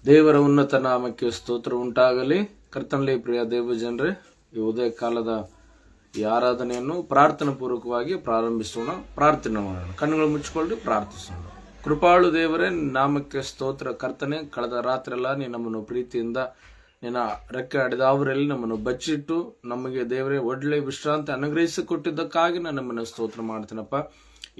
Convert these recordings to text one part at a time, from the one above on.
ದೇವರ ಉನ್ನತ ನಾಮಕ್ಕೆ ಸ್ತೋತ್ರ ಉಂಟಾಗಲಿ. ಕರ್ತನಲ್ಲಿ ಪ್ರಿಯ ದೇವ ಜನರೇ, ಈ ಉದಯ ಕಾಲದ ಈ ಆರಾಧನೆಯನ್ನು ಪ್ರಾರ್ಥನಾ ಪೂರ್ವಕವಾಗಿ ಪ್ರಾರಂಭಿಸೋಣ. ಪ್ರಾರ್ಥನೆ ಮಾಡೋಣ. ಕಣ್ಣುಗಳು ಮುಚ್ಚಿಕೊಳ್ಳಿ, ಪ್ರಾರ್ಥಿಸೋಣ. ಕೃಪಾಳು ದೇವರೇ, ನಾಮಕ್ಕೆ ಸ್ತೋತ್ರ. ಕರ್ತನೆ, ಕಳೆದ ರಾತ್ರೆಲ್ಲ ನೀನು ನಮ್ಮನ್ನು ಪ್ರೀತಿಯಿಂದ ನಿನ್ನ ರೆಕ್ಕೆ ಅಡಿದವರಲ್ಲಿ ನಮ್ಮನ್ನು ಬಚ್ಚಿಟ್ಟು ನಮಗೆ ದೇವರೇ ಒಳ್ಳೆ ವಿಶ್ರಾಂತಿ ಅನುಗ್ರಹಿಸಿಕೊಟ್ಟಿದ್ದಕ್ಕಾಗಿ ನಾನು ನಮ್ಮನ್ನು ಸ್ತೋತ್ರ ಮಾಡ್ತೀನಪ್ಪ.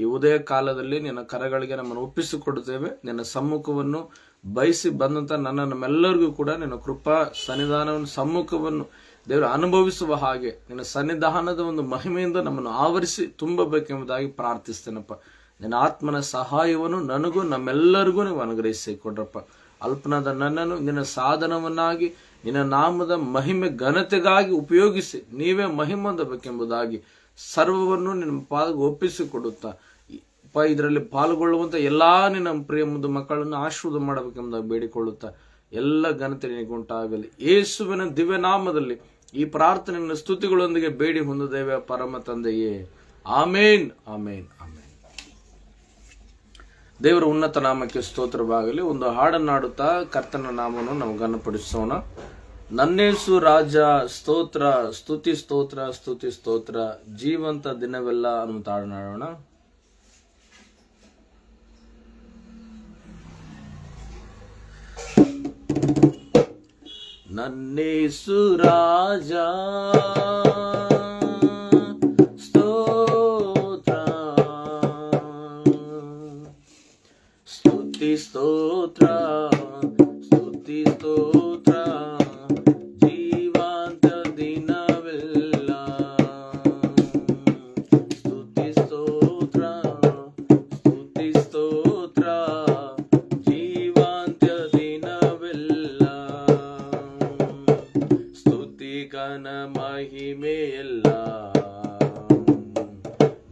ಈ ಉದಯ ಕಾಲದಲ್ಲಿ ನಿನ್ನ ಕರಗಳಿಗೆ ನಮ್ಮನ್ನು ಒಪ್ಪಿಸಿಕೊಡುತ್ತೇವೆ. ನಿನ್ನ ಸಮ್ಮುಖವನ್ನು ಬಯಸಿ ಬಂದಂತ ನಮ್ಮೆಲ್ಲರಿಗೂ ಕೂಡ ನಿನ್ನ ಕೃಪಾ ಸನ್ನಿಧಾನವನ್ನು ಸಮ್ಮುಖವನ್ನು ದೇವರು ಅನುಭವಿಸುವ ಹಾಗೆ ನಿನ್ನ ಸನ್ನಿಧಾನದ ಒಂದು ಮಹಿಮೆಯಿಂದ ನಮ್ಮನ್ನು ಆವರಿಸಿ ತುಂಬಬೇಕೆಂಬುದಾಗಿ ಪ್ರಾರ್ಥಿಸ್ತೇನಪ್ಪ. ನಿನ್ನ ಆತ್ಮನ ಸಹಾಯವನ್ನು ನನಗೂ ನಮ್ಮೆಲ್ಲರಿಗೂ ನೀವು ಅನುಗ್ರಹಿಸಿಕೊಡ್ರಪ್ಪ. ಅಲ್ಪನಾದ ನನ್ನನ್ನು ನಿನ್ನ ಸಾಧನವನ್ನಾಗಿ ನಿನ್ನ ನಾಮದ ಮಹಿಮೆ ಘನತೆಗಾಗಿ ಉಪಯೋಗಿಸಿ ನೀವೇ ಮಹಿಮೆ ಹೊಂದಬೇಕೆಂಬುದಾಗಿ ಸರ್ವವನ್ನು ನಿನ್ನ ಪಾದಕ್ಕೆ ಒಪ್ಪಿಸಿಕೊಡುತ್ತಾ ಇದರಲ್ಲಿ ಪಾಲ್ಗೊಳ್ಳುವಂತ ಎಲ್ಲಾ ನಿನ್ನ ಪ್ರಿಯ ಮುದ್ದು ಮಕ್ಕಳನ್ನು ಆಶೀರ್ವಾದ ಮಾಡಬೇಕೆಂಬುದಾಗಿ ಬೇಡಿಕೊಳ್ಳುತ್ತಾ ಎಲ್ಲ ಘನತೆ ನಿನಗುಂಟಾಗಲಿ. ಯೇಸುವಿನ ದಿವ್ಯ ನಾಮದಲ್ಲಿ ಈ ಪ್ರಾರ್ಥನೆಯನ್ನು ಸ್ತುತಿಗಳೊಂದಿಗೆ ಬೇಡಿ ಹೊಂದಿದ್ದೇವೆ ಪರಮ ತಂದೆಯೇ, ಆಮೇನ್, ಆಮೇನ್, ಆಮೇನ್. ದೇವರ ಉನ್ನತ ನಾಮಕ್ಕೆ ಸ್ತೋತ್ರವಾಗಲಿ. ಒಂದು ಹಾಡನ್ನಾಡುತ್ತಾ ಕರ್ತನ ನಾಮವನ್ನು ನಾವು ಘನಪಡಿಸೋಣ. ನನ್ನೇಸು ರಾಜ ಸ್ತೋತ್ರ, ಸ್ತುತಿ ಸ್ತೋತ್ರ, ಸ್ತುತಿ ಸ್ತೋತ್ರ, ಜೀವಂತ ದಿನವೆಲ್ಲ ಅನ್ನುವಂತ ಹಾಡನ್ನಾಡೋಣ. ನನ್ನೇಸು ರಾಜ ಸ್ತೋತ್ರ, ಸ್ತುತಿ ಸ್ತೋತ್ರ, ಸ್ತುತಿ ಸ್ತೋತ್ರ, ಜೀವಂತ ದಿನವೆಲ್ಲ ಸ್ತುತಿ ಸ್ತೋತ್ರ, ಸ್ತುತಿ ಸ್ತೋತ್ರ, ಜೀವಂತ ದಿನವೆಲ್ಲ ಸ್ತುತಿಗನ ಮಹಿಮೆಯೆಲ್ಲ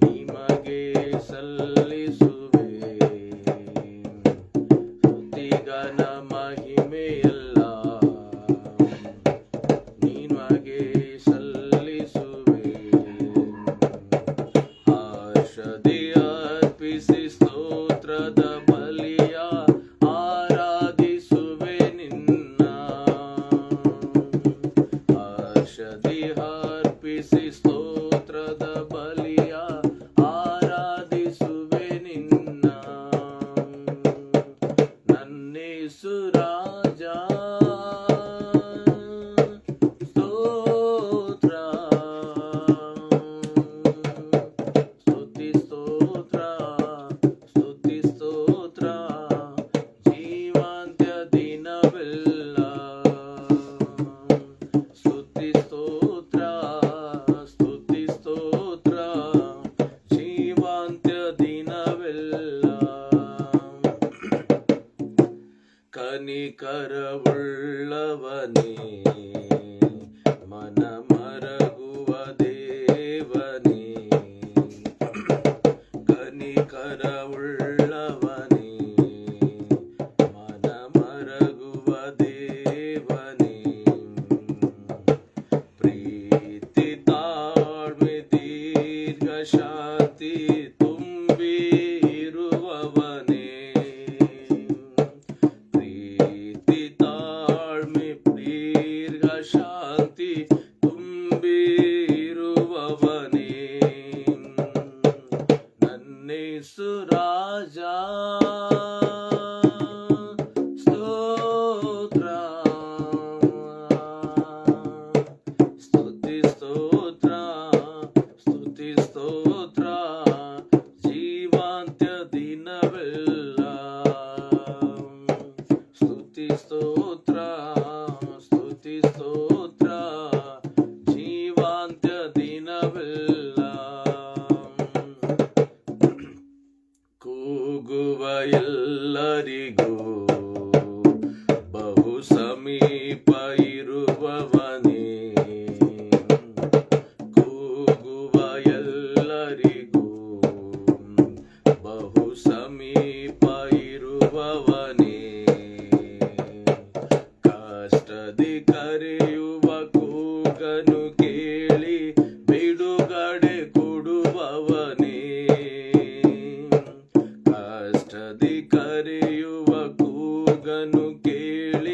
ನಿಮಗೆ ಸಲ್ಲಿಸುವೆ. ಸ್ತುತಿಗನ ಮಹಿಮೆಯೆಲ್ಲ ನಿಮಗೆ ಸಲ್ಲಿಸುವೆ. ಆಶದಿ ಅರ್ಪಿಸಿ ಸ್ತೋತ್ರದ ಬಲಿಯ ಆರಾಧಿಸುವೆ ನಿನ್ನ. ಆಶದಿ ಅರ್ಪಿಸಿ ಸ್ತೋತ್ರದ ಬಲಿಯ ಆರಾಧಿಸುವೆ ನಿನ್ನ. ನನ್ನೇಸು ರಾಜ ಸ್ತೋತ್ರ, ಸ್ತುತಿ ಸ್ತೋತ್ರ, ಸ್ತುತಿ ಸ್ತೋತ್ರ, ಜೀವಂತ ದಿನವೆಲ್ಲ ಸ್ತುತಿ ಸ್ತೋತ್ರ, ಸ್ತುತಿ ಸ್ತೋತ್ರ, ಜೀವಂತ ದಿನವೆಲ್ಲ ಕನಿಕರವುಳ್ಳವನೇ, ಮನ ಮರಗುವ ದೇವನೇ. ಕನಿಕರವುಳ್ಳವನೇ, ಮನ ಮರಗುವ ದೇವನೇ. ಪ್ರೀತಿ ತಾಳ್ಮೆ ದೀರ್ಘ ಶಾಂತಿ ತುಂಬಿ ಇರುವವನೇ. ಪ್ರೀತಿ ತಾಳ್ಮೆ ದೀರ್ಘ ಶಾಂತಿ ತುಂಬಿ ಇರುವವನೇ. ನನ್ನೇಸು ರಾಜ ಸ್ತೋತ್ರ, ಸ್ತುತಿ ಸ್ತೋತ್ರ, ಸ್ತುತಿ ಸ್ತೋತ್ರ, ಜೀವಂತ ದಿನವೆಲ್ಲ ಸ್ತುತಿ ಸ್ತೋತ್ರ, ಸ್ತುತಿ ಸ್ತೋತ್ರ, ಜೀವಂತ ದಿನವೆಲ್ಲ ಕೂಗುವ ಎಲ್ಲರಿಗೂ ಬಹು ಸಮೀಪ ಇರುವವನೇ. ಕೂಗುವ ಎಲ್ಲರಿಗೂ ಬಹು ಸಮೀಪ ಇರುವವನೇ. ಕಷ್ಟದಿ ಕರೆಯುವ ಕೂಗನು ಕೇಳಿ ಬಿಡುಗಡೆ ಕೊಡುವವನೇ. ಕಷ್ಟದಿ ಕರೆಯುವ ಕೂಗನು ಕೇಳಿ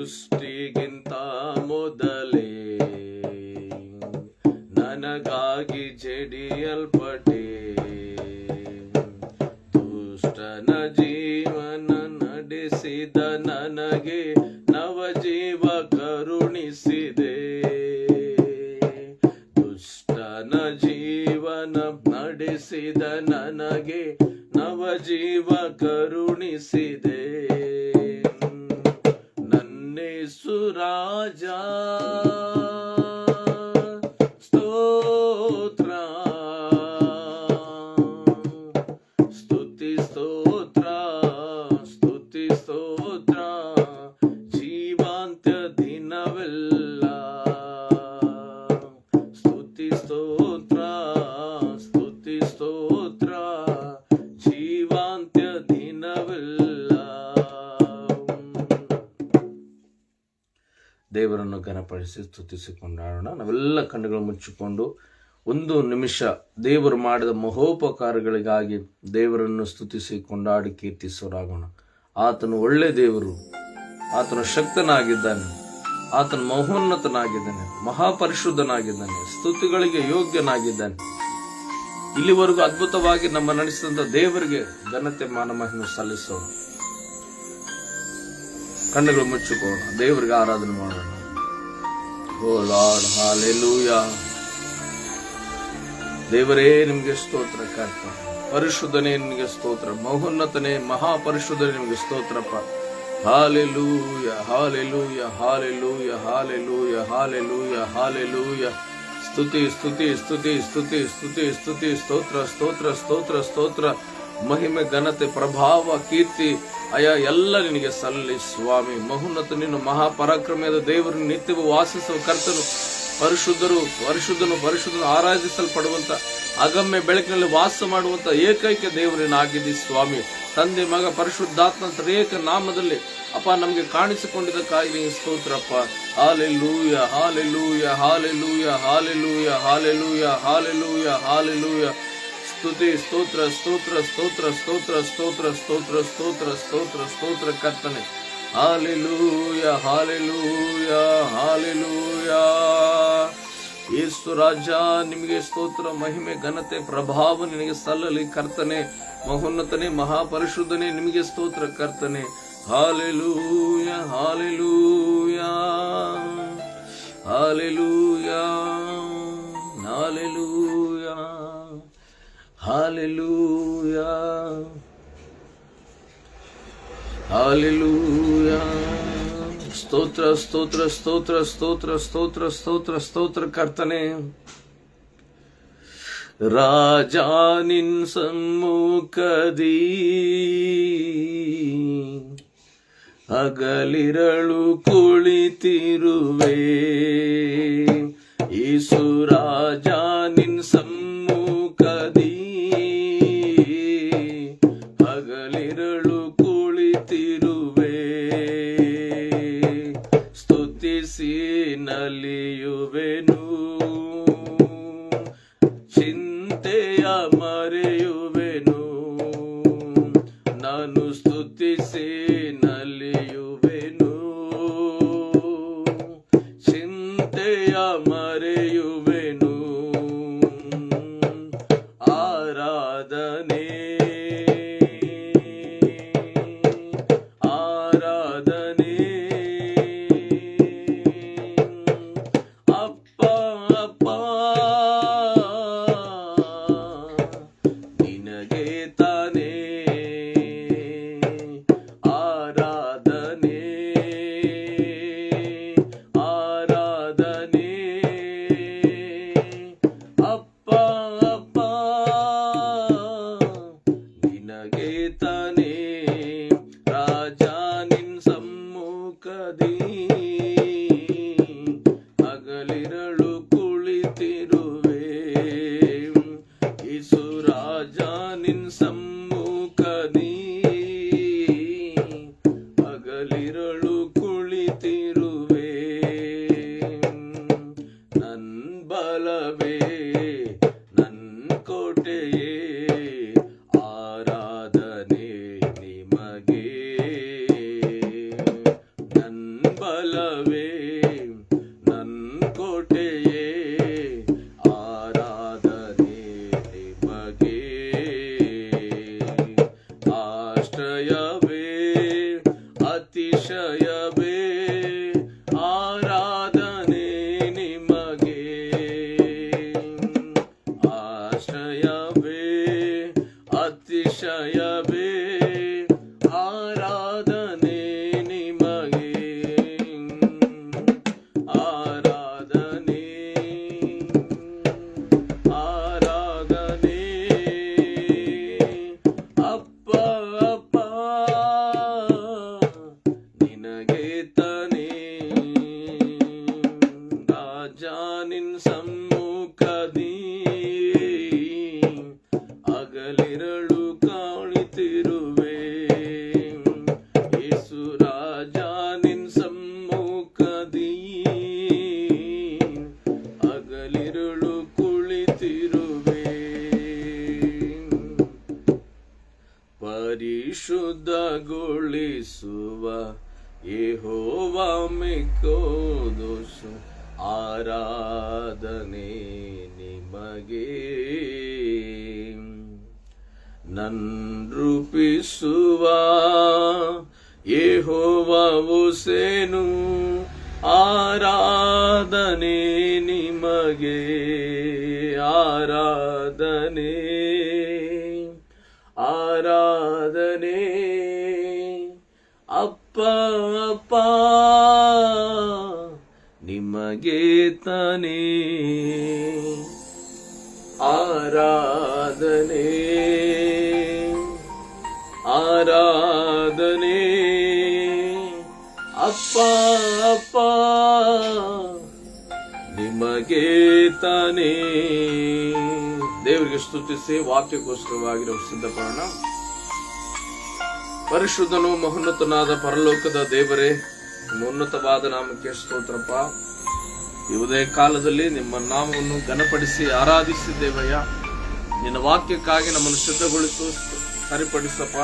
ಸೃಷ್ಟಿಗಿಂತ ಮೊದಲೇ ನನಗಾಗಿ ಜಡಿಯಲ್ಪಟ್ಟೆ. ದುಷ್ಟನ ಜೀವನ ನಡೆಸಿದ ನನಗೆ ನವಜೀವ ಕರುಣಿಸಿದೆ. ದುಷ್ಟನ ಜೀವನ ನಡೆಸಿದ ನನಗೆ ನವಜೀವ ಕರುಣಿಸಿದೆ. ನನ್ನೇಸು ರಾಜ ಸ್ತೋತ್ರ, ಸ್ತುತಿ ಸ್ತೋತ್ರ, ಸ್ತುತಿ ಸ್ತೋತ್ರ, ಜೀವಾಂತ್ಯ ದಿನವೆಲ್ಲ ಸ್ತುತಿ ಸ್ತೋತ್ರ, ಸ್ತುತಿ ಸ್ತೋತ್ರ, ಜೀವಾಂತ್ಯ ದಿನವೆಲ್ಲ. ದೇವರನ್ನು ಘನಪಡಿಸಿ ಸ್ತುತಿಸಿಕೊಂಡಾಡೋಣ. ನಾವೆಲ್ಲ ಕಣ್ಣುಗಳು ಮುಚ್ಚಿಕೊಂಡು ಒಂದು ನಿಮಿಷ ದೇವರು ಮಾಡಿದ ಮಹೋಪಕಾರಗಳಿಗಾಗಿ ದೇವರನ್ನು ಸ್ತುತಿಸಿ ಕೊಂಡಾಡಿ ಕೀರ್ತಿಸೋರಾಗೋಣ. ಆತನು ಒಳ್ಳೆ ದೇವರು, ಆತನು ಶಕ್ತನಾಗಿದ್ದಾನೆ, ಆತನು ಮಹೋನ್ನತನಾಗಿದ್ದಾನೆ, ಮಹಾಪರಿಶುದ್ಧನಾಗಿದ್ದಾನೆ, ಸ್ತುತಿಗಳಿಗೆ ಯೋಗ್ಯನಾಗಿದ್ದಾನೆ. ಇಲ್ಲಿವರೆಗೂ ಅದ್ಭುತವಾಗಿ ನಮ್ಮ ನಡೆಸಿದಂತ ದೇವರಿಗೆ ಘನತೆ ಮಾನ ಮಹಿಮೆ ಸಲ್ಲಿಸೋಣ. ಕಣ್ಣುಗಳು ಮುಚ್ಚಿಕೊಳ್ಳೋಣ, ದೇವರಿಗೆ ಆರಾಧನೆ ಮಾಡೋಣ. ಓ ಲಾರ್ಡ್, ಹಾಲೆಲೂಯಾ. ದೇವರೇ ನಿಮಗೆ ಸ್ತೋತ್ರ ಕರ್ತ, ಪರಿಶುದ್ಧನೇ ನಿಮಗೆ ಸ್ತೋತ್ರ, ಮಹೋನ್ನತನೇ ಮಹಾಪರಿಶುದ್ಧನೇ ನಿಮಗೆ ಸ್ತೋತ್ರಪ್ಪ. Hallelujah, hallelujah, hallelujah, hallelujah, hallelujah, hallelujah. ಸ್ತುತಿ ಸ್ತುತಿ ಸ್ತುತಿ ಸ್ತುತಿ ಸ್ತುತಿ ಸ್ತುತಿ, ಸ್ತೋತ್ರ ಸ್ತೋತ್ರ ಸ್ತೋತ್ರ ಸ್ತೋತ್ರ, ಮಹಿಮೆ ಘನತೆ ಪ್ರಭಾವ ಕೀರ್ತಿ ಅಯ ಎಲ್ಲ ನಿನಗೆ ಸಲ್ಲಿ ಸ್ವಾಮಿ. ಮಹೋನ್ನತ ನೀನು ಮಹಾಪರಾಕ್ರಮಿಯಾದ ದೇವರು, ನಿತ್ಯವೂ ವಾಸಿಸುವ ಕರ್ತನು, ಪರಿಶುದ್ಧರು ಪರಿಶುದ್ಧನು ಪರಿಶುದ್ಧನು ಆರಾಧಿಸಲ್ಪಡುವಂತ ಅಗಮ್ಯ ಬೆಳಕಿನಲ್ಲಿ ವಾಸ ಮಾಡುವಂತ ಏಕೈಕ ದೇವರನ್ನಾಗಿದ್ದಿ ಸ್ವಾಮಿ. ತಂದೆ ಮಗ ಪರಿಶುದ್ಧಾತ್ಮ ಏಕ ನಾಮದಲ್ಲಿ ಅಪ್ಪ ನಮಗೆ ಕಾಣಿಸಿಕೊಂಡಿದ್ದಕ್ಕಾಗಿ ಸ್ತೋತ್ರಪ್ಪ. Hallelujah, hallelujah, hallelujah, hallelujah, hallelujah, hallelujah, hallelujah. ಸ್ತುತಿ ಸ್ತೋತ್ರ ಸ್ತೋತ್ರ ಸ್ತೋತ್ರ ಸ್ತೋತ್ರ ಸ್ತೋತ್ರ ಸ್ತೋತ್ರ ಸ್ತೋತ್ರ ಸ್ತೋತ್ರ ಸ್ತೋತ್ರ ಕರ್ತನೆ. Hallelujah, hallelujah, hallelujah. ಯೇಸು ರಾಜ ನಿಮಗೆ ಸ್ತೋತ್ರ, ಮಹಿಮೆ ಘನತೆ ಪ್ರಭಾವ ನಿನಗೆ ಸಲ್ಲಲಿ ಕರ್ತನೆ. ಮಹೋನ್ನತನೇ ಮಹಾಪರಿಶುದ್ಧನೇ ನಿಮಗೆ ಸ್ತೋತ್ರ ಕರ್ತನೆ. Hallelujah, hallelujah, hallelujah, hallelujah, hallelujah, hallelujah. ಸ್ತೋತ್ರ ಸ್ತೋತ್ರ ಸ್ತೋತ್ರ ಸ್ತೋತ್ರ ಸ್ತೋತ್ರ ಸ್ತೋತ್ರ ಸ್ತೋತ್ರ ಕರ್ತನೆ. ರಾಜ ನಿನ್ ಸಮ್ಮುಖದಿ ಹಗಲಿರಳು ಕುಳಿತಿರುವೆ. ಯೇಸು ರಾಜ ನಿನ್ ಸಮ್ಮುಖದಿ ಹಗಲಿರಳು ಕುಳಿತಿರುವೆ. ಸ್ತುತಿಸಿ ನಲಿಯುವೆನು, ಚಿಂತೆಯ ಮರೆಯುವೆನು. ನಾನು ಸ್ತುತಿಸಿ ನಲಿಯುವೆನು, ಚಿಂತೆಯ ಮರೆಯುವೆನು. ಆರಾಧನೆ ಆರಾಧನೆ ಅಪ್ಪ ಅಪ್ಪ ನಿನಗೆ ತಾನೇ. ಆರಾಧನೆ ಆರಾಧನೆ ಅಪ್ಪ ಅಪ್ಪ ನಿನಗೆ ತಾನೇ. ರಾಜ ನಿನ್ ಸಮ್ಮುಖದಿ ಹಗಲಿರಳು ಕುಳಿತಿರುವೆ. ಯೇಸು ರಾಜ ನಿನ್ ಸಮ್ಮುಖದಿ ಹಗಲಿರಳು ಕುಳಿತಿರುವೆ. ನನ್ ಬಲವೇ ನನ್ ಕೋಟೆಯೇ, ಆರಾಧನೆ ನಿಮಗೆ. ನನ್ ಬಲ ಅತಿಶಯವೇ ಆರಾಧನೆ ನಿಮಗೆ, ಆಶ್ರಯವೇ ಅತಿಶಯವೇ ಆರಾಧನೆ ನಿಮಗೆ, ಆರಾಧನೆ ಆರಾಧನೆ ಅಪ್ಪ ಅಪ್ಪ ನಿನಗೆ ತಾನೇ, ರಾಜ ನಿನ್ ಸಮ್ಮುಖದಿ ಹಗಲಿರಳು ಕಾಣಿತಿರುವೆ, ಯೇಸು ರಾಜ ನಿನ್ ಸಮ್ಮುಖದಿ ಹಗಲಿರಳು ಕುಳಿತಿರುವೆ, ಪರಿಶುದ್ಧಗೊಳಿಸುವ ಯೆಹೋವ ಮಿಕ್ಕೋದೋಸು ಆರಾಧನೆ ನಿಮಗೆ, ನನ್ರೂಪಿಸುವ ಯೆಹೋವ ಒಸೆನು ಆರಾಧನೆ ನಿಮಗೆ, ಆರಾಧನೆ ಆರಾಧನೆ ಅಪ್ಪ ಅಪ್ಪ ನಿಮಗೆ ತಾನೇ, ಆರಾಧನೆ ಆರಾಧನೆ ಅಪ್ಪ ಅಪ್ಪ ನಿಮಗೆ ತಾನೇ. ದೇವರಿಗೆ ಸ್ತುತಿಸಿ ವಾಕ್ಯಕ್ಕೋಸ್ಕರವಾಗಿ ನಾವು ಸಿದ್ಧಪಡೋಣ. ಪರಿಶುದ್ಧನು ಮಹೋನ್ನತನಾದ ಪರಲೋಕದ ದೇವರೇ, ನಿಮ್ಮ ಉನ್ನತವಾದ ನಾಮಕ್ಕೆ ಸ್ತೋತ್ರಪ್ಪ. ಈ ಉದಯ ಕಾಲದಲ್ಲಿ ನಿಮ್ಮ ನಾಮವನ್ನು ಘನಪಡಿಸಿ ಆರಾಧಿಸಿದ್ದೇವಯ್ಯ. ನಿನ್ನ ವಾಕ್ಯಕ್ಕಾಗಿ ನಮ್ಮನ್ನು ಸಿದ್ಧಗೊಳಿಸು, ಸರಿಪಡಿಸಪ್ಪ.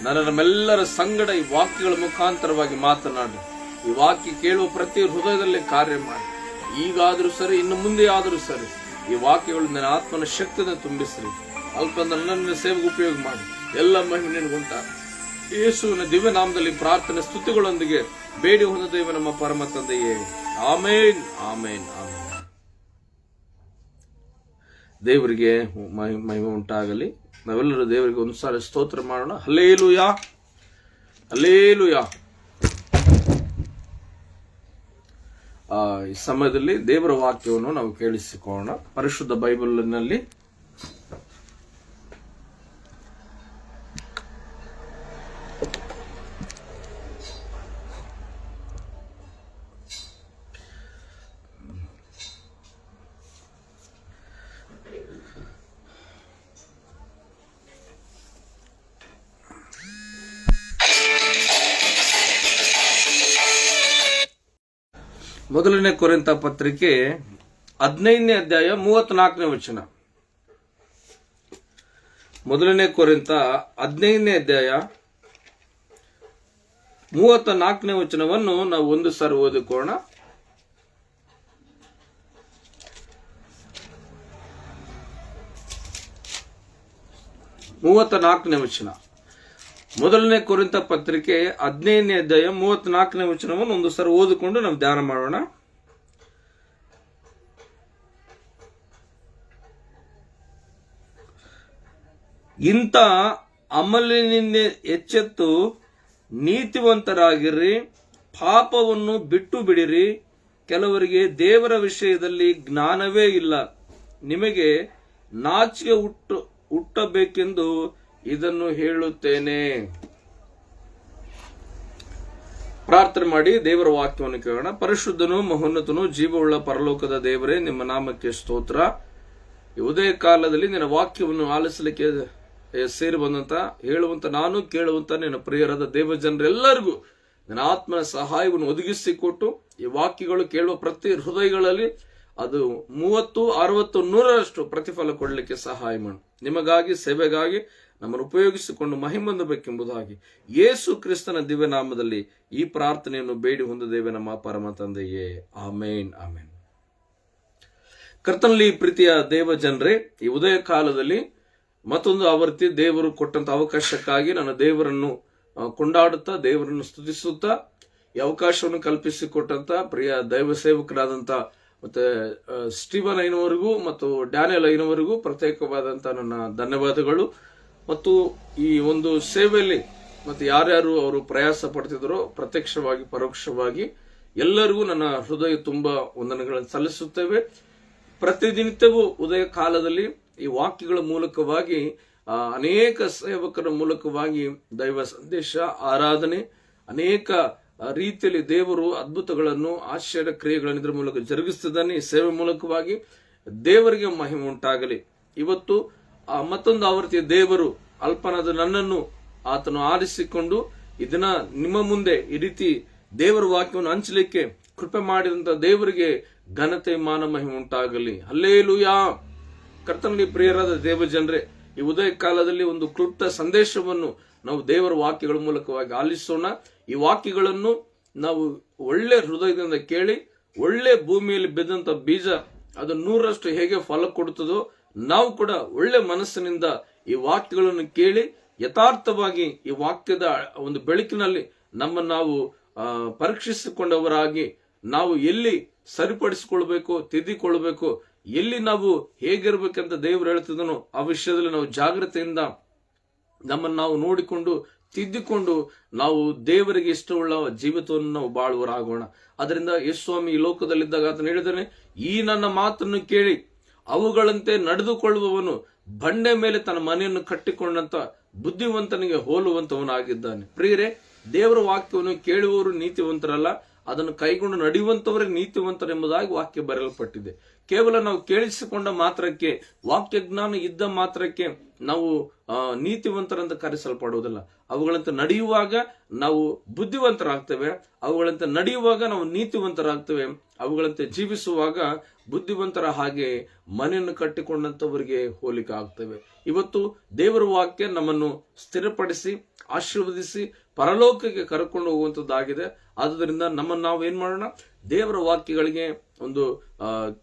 ನಮ್ಮೆಲ್ಲರ ಸಂಗಡ ಈ ವಾಕ್ಯಗಳ ಮುಖಾಂತರವಾಗಿ ಮಾತನಾಡಿ, ಈ ವಾಕ್ಯ ಕೇಳುವ ಪ್ರತಿ ಹೃದಯದಲ್ಲಿ ಕಾರ್ಯ ಮಾಡಿ. ಈಗಾದರೂ ಸರಿ, ಇನ್ನು ಮುಂದೆ ಆದರೂ ಸರಿ, ಈ ವಾಕ್ಯಗಳು ನನ್ನ ಆತ್ಮನ ಶಕ್ತಿಯನ್ನು ತುಂಬಿಸ್ರಿ. ಅಲ್ಪ ನನ್ನ ಸೇವೆಗೆ ಉಪಯೋಗ ಮಾಡಿ. ಎಲ್ಲ ಮಹಿಮೆ ನಿನಗುಂಟ ಯೇಸುವಿನ ದಿವ್ಯ ನಾಮದಲ್ಲಿ ಪ್ರಾರ್ಥನೆ ಸ್ತುತಿಗಳೊಂದಿಗೆ ಬೇಡಿ ಹೊಂದಿದ್ದೇವೆ ನಮ್ಮ ಪರಮ ತಂದೆಯೇ. ಆಮೇನ್ ಆಮೇನ್ ಆಮೇನ್. ದೇವರಿಗೆ ಮಹಿಮೆ ಉಂಟಾಗಲಿ. ನಾವೆಲ್ಲರೂ ದೇವರಿಗೆ ಒಂದು ಸಾರಿ ಸ್ತೋತ್ರ ಮಾಡೋಣ. Hallelujah hallelujah. ಈ ಸಮಯದಲ್ಲಿ ದೇವರ ವಾಕ್ಯವನ್ನು ನಾವು ಕೇಳಿಸಿಕೊಳ್ಳೋಣ. ಪರಿಶುದ್ಧ ಬೈಬಲ್ನಲ್ಲಿ ಮೊದಲನೇ ಕೊರಿಂಥ ಪತ್ರಿಕೆ 15ನೇ ಅಧ್ಯಾಯ 34ನೇ ವಚನ. ಮೊದಲನೇ ಕೊರಿಂಥ 15ನೇ ಅಧ್ಯಾಯ 34ನೇ ವಚನವನ್ನು ನಾವು ಒಂದು ಸಾರಿ ಓದಿಕೊಳ್ಳೋಣ. ಮೂವತ್ತ ವಚನ. ಮೊದಲನೇ ಕೊರಿಂಥ ಪತ್ರಿಕೆ 15ನೇ ಅಧ್ಯಾಯ 34ನೇ ವಚನವನ್ನು ಒಂದು ಸಾರಿ ಓದಿಕೊಂಡು ನಾವು ಧ್ಯಾನ ಮಾಡೋಣ. ಇಂಥ ಅಮಲಿನಿಂದ ಎಚ್ಚೆತ್ತು ನೀತಿವಂತರಾಗಿರ್ರಿ, ಪಾಪವನ್ನು ಬಿಟ್ಟು ಬಿಡಿರಿ. ಕೆಲವರಿಗೆ ದೇವರ ವಿಷಯದಲ್ಲಿ ಜ್ಞಾನವೇ ಇಲ್ಲ. ನಿಮಗೆ ನಾಚಿಕೆ ಹುಟ್ಟಬೇಕೆಂದು ಇದನ್ನು ಹೇಳುತ್ತೇನೆ. ಪ್ರಾರ್ಥನೆ ಮಾಡಿ ದೇವರ ವಾಕ್ಯವನ್ನು ಕೇಳೋಣ. ಪರಿಶುದ್ಧನು ಮಹೋನ್ನತನು ಜೀವವುಳ್ಳ ಪರಲೋಕದ ದೇವರೇ, ನಿಮ್ಮ ನಾಮಕ್ಕೆ ಸ್ತೋತ್ರ. ಉದಯ ಕಾಲದಲ್ಲಿ ನಿನ್ನ ವಾಕ್ಯವನ್ನು ಆಲಿಸಲಿಕ್ಕೆ ಸೇರಿ ಬಂದಂತ, ಹೇಳುವಂತ ನಾನು, ಕೇಳುವಂತ ನಿನ್ನ ಪ್ರಿಯರಾದ ದೇವ ಜನರೆಲ್ಲರಿಗೂ ನನ್ನ ಆತ್ಮನ ಸಹಾಯವನ್ನು ಒದಗಿಸಿಕೊಟ್ಟು ಈ ವಾಕ್ಯಗಳು ಕೇಳುವ ಪ್ರತಿ ಹೃದಯಗಳಲ್ಲಿ ಅದು 30, 60, 100ರಷ್ಟು ಪ್ರತಿಫಲ ಕೊಡಲಿಕ್ಕೆ ಸಹಾಯ ಮಾಡು. ನಿಮಗಾಗಿ, ಸೇವೆಗಾಗಿ ನಮ್ಮನ್ನು ಉಪಯೋಗಿಸಿಕೊಂಡು ಮಹಿಮೊಂದಬೇಕೆಂಬುದಾಗಿ ಯೇಸು ಕ್ರಿಸ್ತನ ದಿವ್ಯ ನಾಮದಲ್ಲಿ ಈ ಪ್ರಾರ್ಥನೆಯನ್ನು ಬೇಡಿ ಹೊಂದಿದ್ದೇವೆ ನಮ್ಮ ಪರಮ ತಂದೆಯೇ. ಆಮೇನ್ ಆಮೇನ್. ಕರ್ತನಲ್ಲಿ ಪ್ರೀತಿಯ ದೇವ ಜನರೇ, ಈ ಉದಯ ಕಾಲದಲ್ಲಿ ಮತ್ತೊಂದು ಆವರ್ತಿ ದೇವರು ಕೊಟ್ಟಂತ ಅವಕಾಶಕ್ಕಾಗಿ ನನ್ನ ದೇವರನ್ನು ಕೊಂಡಾಡುತ್ತಾ ದೇವರನ್ನು ಸ್ತುತಿಸುತ್ತಾ ಈ ಅವಕಾಶವನ್ನು ಕಲ್ಪಿಸಿಕೊಟ್ಟಂತ ಪ್ರಿಯ ದೈವ ಸೇವಕರಾದಂತ ಮತ್ತೆ ಸ್ಟೀವನ್ ಐನವರೆಗೂ ಮತ್ತು ಡ್ಯಾನಿಯಲ್ ಐನವರೆಗೂ ಪ್ರತ್ಯೇಕವಾದಂತ ನನ್ನ ಧನ್ಯವಾದಗಳು. ಮತ್ತು ಈ ಒಂದು ಸೇವೆಯಲ್ಲಿ ಮತ್ತೆ ಯಾರ್ಯಾರು ಅವರು ಪ್ರಯಾಸ ಪಡ್ತಿದ್ರೋ ಪ್ರತ್ಯಕ್ಷವಾಗಿ ಪರೋಕ್ಷವಾಗಿ ಎಲ್ಲರಿಗೂ ನನ್ನ ಹೃದಯ ತುಂಬಾ ವಂದನೆಗಳನ್ನು ಸಲ್ಲಿಸುತ್ತೇವೆ. ಪ್ರತಿನಿತ್ಯವೂ ಉದಯ ಕಾಲದಲ್ಲಿ ಈ ವಾಕ್ಯಗಳ ಮೂಲಕವಾಗಿ ಅನೇಕ ಸೇವಕರ ಮೂಲಕವಾಗಿ ದೈವ ಸಂದೇಶ, ಆರಾಧನೆ, ಅನೇಕ ರೀತಿಯಲ್ಲಿ ದೇವರು ಅದ್ಭುತಗಳನ್ನು, ಆಶ್ಚರ್ಯ ಕ್ರಿಯೆಗಳನ್ನು ಇದರ ಮೂಲಕ ಜರುಗಿಸುತ್ತಿದ್ದಾನೆ. ಈ ಸೇವೆ ಮೂಲಕವಾಗಿ ದೇವರಿಗೆ ಮಹಿಮೆ ಉಂಟಾಗಲಿ. ಇವತ್ತು ಮತ್ತೊಂದು ಆವೃತ್ತಿಯ ದೇವರು ಅಲ್ಪನಾದ ನನ್ನನ್ನು ಆತನು ಆರಿಸಿಕೊಂಡು ಇದನ್ನ ನಿಮ್ಮ ಮುಂದೆ ಈ ರೀತಿ ದೇವರ ವಾಕ್ಯವನ್ನು ಹಂಚಲಿಕ್ಕೆ ಕೃಪೆ ಮಾಡಿದಂತ ದೇವರಿಗೆ ಘನತೆ, ಮಾನ, ಮಹಿಮೆ ಉಂಟಾಗಲಿ. ಹಲ್ಲೇಲೂಯಾ. ಕರ್ತನಲ್ಲಿ ಪ್ರಿಯರಾದ ದೇವ ಜನರೇ, ಈ ಉದಯ ಕಾಲದಲ್ಲಿ ಒಂದು ಕ್ಲುಪ್ತ ಸಂದೇಶವನ್ನು ನಾವು ದೇವರ ವಾಕ್ಯಗಳ ಮೂಲಕವಾಗಿ ಆಲಿಸೋಣ. ಈ ವಾಕ್ಯಗಳನ್ನು ನಾವು ಒಳ್ಳೆ ಹೃದಯದಿಂದ ಕೇಳಿ, ಒಳ್ಳೆ ಭೂಮಿಯಲ್ಲಿ ಬಿದ್ದಂತ ಬೀಜ ಅದು 100ರಷ್ಟು ಹೇಗೆ ಫಲ ಕೊಡುತ್ತದೋ, ನಾವು ಕೂಡ ಒಳ್ಳೆ ಮನಸ್ಸಿನಿಂದ ಈ ವಾಕ್ಯಗಳನ್ನು ಕೇಳಿ ಯಥಾರ್ಥವಾಗಿ ಈ ವಾಕ್ಯದ ಒಂದು ಬೆಳಕಿನಲ್ಲಿ ನಮ್ಮನ್ನು ನಾವು ಪರೀಕ್ಷಿಸಿಕೊಂಡವರಾಗಿ ನಾವು ಎಲ್ಲಿ ಸರಿಪಡಿಸಿಕೊಳ್ಬೇಕು, ತಿದ್ದಿಕೊಳ್ಬೇಕು, ಎಲ್ಲಿ ನಾವು ಹೇಗಿರ್ಬೇಕಂತ ದೇವರು ಹೇಳ್ತಿದ್ದನೋ ಆ ವಿಷಯದಲ್ಲಿ ನಾವು ಜಾಗ್ರತೆಯಿಂದ ನಮ್ಮನ್ನು ನಾವು ನೋಡಿಕೊಂಡು ತಿದ್ದಿಕೊಂಡು ನಾವು ದೇವರಿಗೆ ಇಷ್ಟವುಳ್ಳ ಜೀವಿತವನ್ನು ನಾವು ಬಾಳುವರಾಗೋಣ. ಅದರಿಂದ ಯೇಸುಸ್ವಾಮಿ ಈ ಲೋಕದಲ್ಲಿದ್ದಾಗ ಆತನು ಹೇಳಿದಾನೆ, ಈ ನನ್ನ ಮಾತನ್ನು ಕೇಳಿ ಅವುಗಳಂತೆ ನಡೆದುಕೊಳ್ಳುವವನು ಬಂಡೆ ಮೇಲೆ ತನ್ನ ಮನೆಯನ್ನು ಕಟ್ಟಿಕೊಂಡಂತ ಬುದ್ಧಿವಂತನಿಗೆ ಹೋಲುವಂತವನಾಗಿದ್ದಾನೆ. ಪ್ರಿಯರೇ, ದೇವರ ವಾಕ್ಯವನ್ನು ಕೇಳುವವರು ನೀತಿವಂತರಲ್ಲ, ಅದನ್ನು ಕೈಗೊಂಡು ನಡೆಯುವಂತವರೇ ನೀತಿವಂತರೆಂಬುದಾಗಿ ವಾಕ್ಯ ಬರೆಯಲ್ಪಟ್ಟಿದೆ. ಕೇವಲ ನಾವು ಕೇಳಿಸಿಕೊಂಡ ಮಾತ್ರಕ್ಕೆ, ವಾಕ್ಯ ಜ್ಞಾನ ಇದ್ದ ಮಾತ್ರಕ್ಕೆ ನಾವು ನೀತಿವಂತರಂತ ಕರೆಸಲ್ಪಡುವುದಿಲ್ಲ. ಅವುಗಳಂತೆ ನಡೆಯುವಾಗ ನಾವು ಬುದ್ಧಿವಂತರಾಗ್ತೇವೆ, ಅವುಗಳಂತೆ ನಡೆಯುವಾಗ ನಾವು ನೀತಿವಂತರಾಗ್ತೇವೆ, ಅವುಗಳಂತೆ ಜೀವಿಸುವಾಗ ಬುದ್ಧಿವಂತರ ಹಾಗೆ ಮನೆಯನ್ನು ಕಟ್ಟಿಕೊಂಡಂತವರಿಗೆ ಹೋಲಿಕೆ ಆಗ್ತೇವೆ. ಇವತ್ತು ದೇವರ ವಾಕ್ಯ ನಮ್ಮನ್ನು ಸ್ಥಿರಪಡಿಸಿ ಆಶೀರ್ವದಿಸಿ ಪರಲೋಕಕ್ಕೆ ಕರ್ಕೊಂಡು ಹೋಗುವಂತದ್ದಾಗಿದೆ. ಆದುದರಿಂದ ನಮ್ಮನ್ನು ನಾವು ಏನ್ ಮಾಡೋಣ, ದೇವರ ವಾಕ್ಯಗಳಿಗೆ ಒಂದು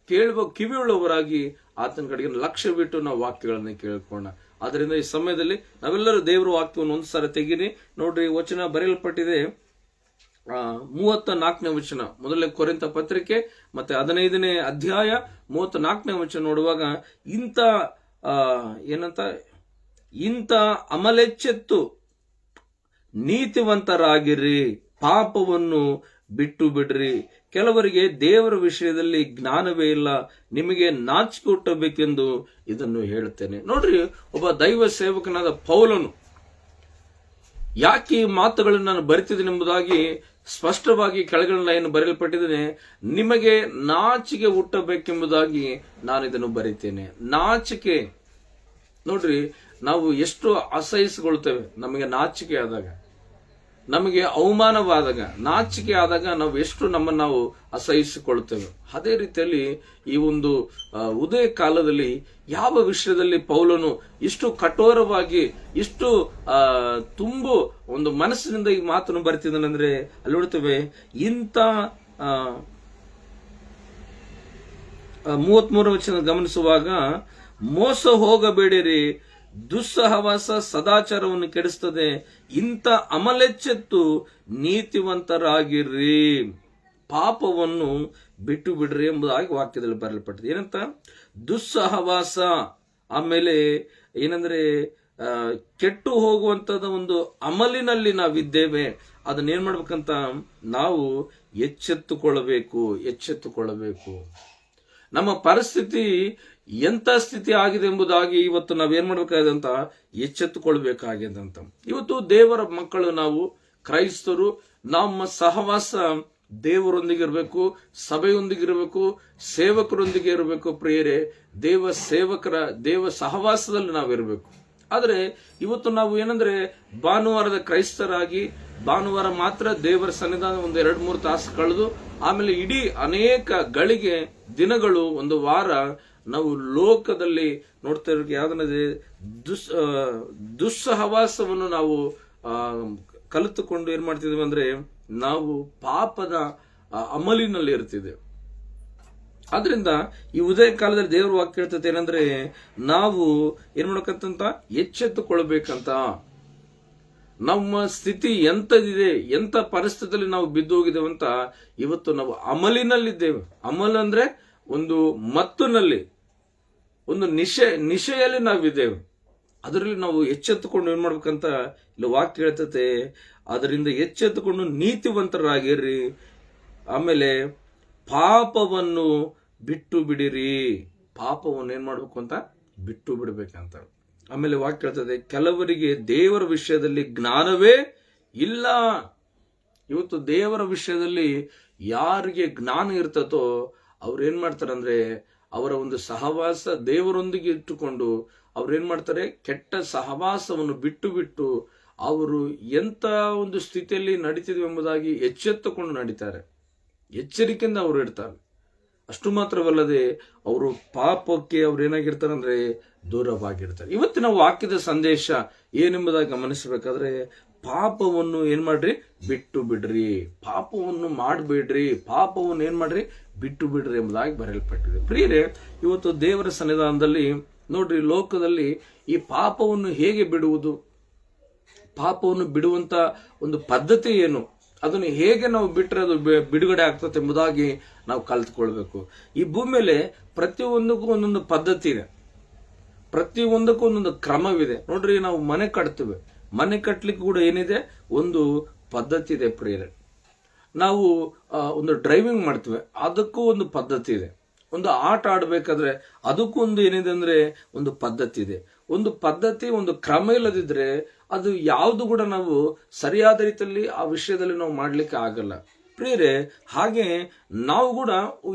ಕೇಳುವ ಕಿವಿಯುಳ್ಳವರಾಗಿ ಆತನ ಕಡೆಗೆ ಲಕ್ಷ್ಯವಿಟ್ಟು ನಾವು ವಾಕ್ಯಗಳನ್ನ ಕೇಳ್ಕೋಣ. ಆದ್ರಿಂದ ಈ ಸಮಯದಲ್ಲಿ ನಾವೆಲ್ಲರೂ ದೇವರ ವಾಕ್ಯವನ್ನು ಒಂದ್ಸಾರಿ ತೆಗೀರಿ. ನೋಡ್ರಿ, ವಚನ ಬರೆಯಲ್ಪಟ್ಟಿದೆ 34ನೇ ವಚನ, ಮೊದಲನೇ ಕೊರಿಂಥ ಪತ್ರಿಕೆ ಮತ್ತೆ 15ನೇ ಅಧ್ಯಾಯ 34ನೇ ವಚನ ನೋಡುವಾಗ ಇಂಥ ಅಮಲೆಚ್ಚೆತ್ತು ನೀತಿವಂತರಾಗಿರ್ರಿ, ಪಾಪವನ್ನು ಬಿಟ್ಟು ಬಿಡ್ರಿ. ಕೆಲವರಿಗೆ ದೇವರ ವಿಷಯದಲ್ಲಿ ಜ್ಞಾನವೇ ಇಲ್ಲ, ನಿಮಗೆ ನಾಚಿಕೆ ಹುಟ್ಟಬೇಕೆಂದು ಇದನ್ನು ಹೇಳುತ್ತೇನೆ. ನೋಡ್ರಿ, ಒಬ್ಬ ದೈವ ಸೇವಕನಾದ ಪೌಲನು ಯಾಕೆ ಈ ಮಾತುಗಳನ್ನು ನಾನು ಬರಿತಿದ್ದೇನೆ ಎಂಬುದಾಗಿ ಸ್ಪಷ್ಟವಾಗಿ ಕೆಳಗಡೆ ಏನು ಬರೆಯಲ್ಪಟ್ಟಿದ್ದೇನೆ, ನಿಮಗೆ ನಾಚಿಕೆ ಹುಟ್ಟಬೇಕೆಂಬುದಾಗಿ ನಾನು ಇದನ್ನು ಬರೀತೇನೆ. ನಾಚಿಕೆ ನೋಡ್ರಿ, ನಾವು ಎಷ್ಟು ಅಸಹಿಸಿಕೊಳ್ತೇವೆ ನಮಗೆ ನಾಚಿಕೆ ಆದಾಗ, ನಮಗೆ ಅವಮಾನವಾದಾಗ, ನಾಚಿಕೆ ಆದಾಗ ನಾವು ಎಷ್ಟು ನಮ್ಮನ್ನು ನಾವು ಅಸಹಿಸಿಕೊಳ್ತೇವೆ. ಅದೇ ರೀತಿಯಲ್ಲಿ ಈ ಒಂದು ಉದಯ ಕಾಲದಲ್ಲಿ ಯಾವ ವಿಷಯದಲ್ಲಿ ಪೌಲನು ಇಷ್ಟು ಕಠೋರವಾಗಿ, ಇಷ್ಟು ತುಂಬು ಒಂದು ಮನಸ್ಸಿನಿಂದ ಈ ಮಾತನ್ನು ಬರ್ತಿದ್ದಾನಂದ್ರೆ ಅಲ್ಲಿ ನೋಡ್ತೇವೆ. ಇಂಥ 33 ವಚನ ಗಮನಿಸುವಾಗ, ಮೋಸ ಹೋಗಬೇಡಿರಿ, ದುಸ್ಸಹವಾಸ ಸದಾಚಾರವನ್ನು ಕೆಡಿಸ್ತದೆ, ಇಂಥ ಅಮಲೆಚ್ಚೆತ್ತು ನೀತಿವಂತರಾಗಿರ್ರಿ, ಪಾಪವನ್ನು ಬಿಟ್ಟು ಬಿಡ್ರಿ ಎಂಬುದಾಗಿ ವಾಕ್ಯದಲ್ಲಿ ಬರೆಯಲ್ಪಟ್ಟಿದೆ. ಏನಂತ? ದುಸ್ಸಹವಾಸ, ಆಮೇಲೆ ಏನಂದ್ರೆ ಕೆಟ್ಟು ಹೋಗುವಂತದ ಒಂದು ಅಮಲಿನಲ್ಲಿ ನಾವಿದ್ದೇವೆ. ಅದನ್ನ ಏನ್ ಮಾಡ್ಬೇಕಂತ ನಾವು ಎಚ್ಚೆತ್ತುಕೊಳ್ಳಬೇಕು. ನಮ್ಮ ಪರಿಸ್ಥಿತಿ ಎಂತ ಸ್ಥಿತಿ ಆಗಿದೆ ಎಂಬುದಾಗಿ ಇವತ್ತು ನಾವೇನ್ ಮಾಡ್ಬೇಕಾಗಿದೆ ಅಂತ ಎಚ್ಚೆತ್ತುಕೊಳ್ಬೇಕಾಗಿದೆ ಅಂತ. ಇವತ್ತು ದೇವರ ಮಕ್ಕಳು ನಾವು ಕ್ರೈಸ್ತರು, ನಮ್ಮ ಸಹವಾಸ ದೇವರೊಂದಿಗೆ ಇರಬೇಕು, ಸಭೆಯೊಂದಿಗಿರಬೇಕು, ಸೇವಕರೊಂದಿಗೆ ಇರಬೇಕು. ಪ್ರಿಯರೇ, ದೇವ ಸಹವಾಸದಲ್ಲಿ ನಾವಿರಬೇಕು. ಆದ್ರೆ ಇವತ್ತು ನಾವು ಏನಂದ್ರೆ ಭಾನುವಾರದ ಕ್ರೈಸ್ತರಾಗಿ ಭಾನುವಾರ ಮಾತ್ರ ದೇವರ ಸನ್ನಿಧಾನ ಒಂದು 2-3 ತಾಸು ಕಳೆದು ಆಮೇಲೆ ಇಡೀ ಅನೇಕ ಗಳಿಗೆ ದಿನಗಳು, ಒಂದು ವಾರ ನಾವು ಲೋಕದಲ್ಲಿ ನೋಡ್ತಾ ಇರೋ ಯಾವ್ದನ್ನದೇ ದುಸ್ಸಹವಾಸವನ್ನು ನಾವು ಕಲಿತುಕೊಂಡು ಏನ್ ಮಾಡ್ತಿದ್ವಿ ಅಂದ್ರೆ ನಾವು ಪಾಪದ ಅಮಲಿನಲ್ಲಿ ಇರ್ತಿದ್ದೇವೆ. ಆದ್ರಿಂದ ಈ ಉದಯ ಕಾಲದಲ್ಲಿ ದೇವರ ವಾಕ್ಯ ಹೇಳ್ತದೆ ಏನಂದ್ರೆ ನಾವು ಏನ್ ಮಾಡ್ಬೇಕಂತ ಎಚ್ಚೆತ್ತುಕೊಳ್ಬೇಕಂತ. ನಮ್ಮ ಸ್ಥಿತಿ ಎಂತದಿದೆ, ಎಂತ ಪರಿಸ್ಥಿತಿಯಲ್ಲಿ ನಾವು ಬಿದ್ದೋಗಿದ್ದೇವೆ ಅಂತ ಇವತ್ತು ನಾವು ಅಮಲಿನಲ್ಲಿದ್ದೇವೆ. ಅಮಲ್ ಅಂದ್ರೆ ಒಂದು ಮತ್ತಿನಲ್ಲಿ, ಒಂದು ನಿಶೆಯಲ್ಲಿ ನಾವಿದ್ದೇವೆ. ಅದರಲ್ಲಿ ನಾವು ಎಚ್ಚೆತ್ತುಕೊಂಡು ಏನ್ ಮಾಡ್ಬೇಕಂತ ಇಲ್ಲಿ ವಾಕ್ಯ ಹೇಳ್ತತೆ. ಅದರಿಂದ ಎಚ್ಚೆತ್ತುಕೊಂಡು ನೀತಿವಂತರಾಗಿರ್ರಿ, ಆಮೇಲೆ ಪಾಪವನ್ನು ಬಿಟ್ಟು ಬಿಡಿರಿ. ಪಾಪವನ್ನು ಏನ್ ಮಾಡ್ಬೇಕು ಅಂತ ಬಿಟ್ಟು ಬಿಡ್ಬೇಕಂತ. ಆಮೇಲೆ ವಾಕ್ಯ ಹೇಳ್ತದೆ, ಕೆಲವರಿಗೆ ದೇವರ ವಿಷಯದಲ್ಲಿ ಜ್ಞಾನವೇ ಇಲ್ಲ. ಇವತ್ತು ದೇವರ ವಿಷಯದಲ್ಲಿ ಯಾರಿಗೆ ಜ್ಞಾನ ಇರ್ತತೋ ಅವ್ರು ಏನ್ ಮಾಡ್ತಾರಂದ್ರೆ, ಅವರ ಒಂದು ಸಹವಾಸ ದೇವರೊಂದಿಗೆ ಇಟ್ಟುಕೊಂಡು ಅವ್ರು ಏನ್ ಮಾಡ್ತಾರೆ, ಕೆಟ್ಟ ಸಹವಾಸವನ್ನು ಬಿಟ್ಟು ಅವರು ಎಂತ ಒಂದು ಸ್ಥಿತಿಯಲ್ಲಿ ನಡೀತಿದ್ವಿ ಎಂಬುದಾಗಿ ಎಚ್ಚೆತ್ತುಕೊಂಡು ನಡೀತಾರೆ, ಎಚ್ಚರಿಕೆಯಿಂದ ಅವರು ಇರ್ತಾರೆ. ಅಷ್ಟು ಮಾತ್ರವಲ್ಲದೆ ಅವರು ಪಾಪಕ್ಕೆ ಅವ್ರು ಏನಾಗಿರ್ತಾರೆ ಅಂದ್ರೆ ದೂರವಾಗಿರ್ತಾರೆ. ಇವತ್ತಿನ ವಾಕ್ಯದ ಸಂದೇಶ ಏನೆಂಬುದಾಗಿ ಗಮನಿಸಬೇಕಾದ್ರೆ, ಪಾಪವನ್ನು ಏನ್ ಮಾಡ್ರಿ, ಬಿಟ್ಟು ಬಿಡ್ರಿ. ಪಾಪವನ್ನು ಮಾಡಬೇಡ್ರಿ, ಪಾಪವನ್ನು ಏನ್ ಮಾಡ್ರಿ, ಬಿಟ್ಟು ಬಿಡ್ರಿ ಎಂಬುದಾಗಿ ಬರೆಯಲ್ಪಟ್ಟಿದೆ. ಪ್ರಿಯರೇ, ಇವತ್ತು ದೇವರ ಸನ್ನಿಧಾನದಲ್ಲಿ ನೋಡ್ರಿ, ಲೋಕದಲ್ಲಿ ಈ ಪಾಪವನ್ನು ಹೇಗೆ ಬಿಡುವುದು, ಪಾಪವನ್ನು ಬಿಡುವಂತ ಒಂದು ಪದ್ಧತಿ ಏನು, ಅದನ್ನು ಹೇಗೆ ನಾವು ಬಿಟ್ಟರೆ ಅದು ಬಿಡುಗಡೆ ಆಗ್ತದೆ ಎಂಬುದಾಗಿ ನಾವು ಕಲ್ತ್ಕೊಳ್ಬೇಕು. ಈ ಭೂಮಿ ಮೇಲೆ ಪ್ರತಿಯೊಂದಕ್ಕೂ ಒಂದೊಂದು ಪದ್ಧತಿ ಇದೆ, ಪ್ರತಿಯೊಂದಕ್ಕೂ ಒಂದೊಂದು ಕ್ರಮವಿದೆ. ನೋಡ್ರಿ, ನಾವು ಮನೆ ಕಟ್ತೇವೆ, ಮನೆ ಕಟ್ಟಲಿಕ್ಕೆ ಕೂಡ ಏನಿದೆ, ಒಂದು ಪದ್ಧತಿ ಇದೆ ಪ್ರಿಯರೇ. ನಾವು ಒಂದು ಡ್ರೈವಿಂಗ್ ಮಾಡ್ತೇವೆ, ಅದಕ್ಕೂ ಒಂದು ಪದ್ಧತಿ ಇದೆ. ಒಂದು ಆಟ ಆಡಬೇಕಾದ್ರೆ ಅದಕ್ಕೂ ಒಂದು ಏನಿದೆ ಅಂದ್ರೆ ಒಂದು ಪದ್ಧತಿ ಇದೆ. ಒಂದು ಪದ್ಧತಿ, ಒಂದು ಕ್ರಮ ಇಲ್ಲದಿದ್ರೆ ಅದು ಯಾವುದು ಕೂಡ ನಾವು ಸರಿಯಾದ ರೀತಿಯಲ್ಲಿ ಆ ವಿಷಯದಲ್ಲಿ ನಾವು ಮಾಡ್ಲಿಕ್ಕೆ ಆಗಲ್ಲ ಪ್ರಿಯರೇ. ಹಾಗೆ ನಾವು ಕೂಡ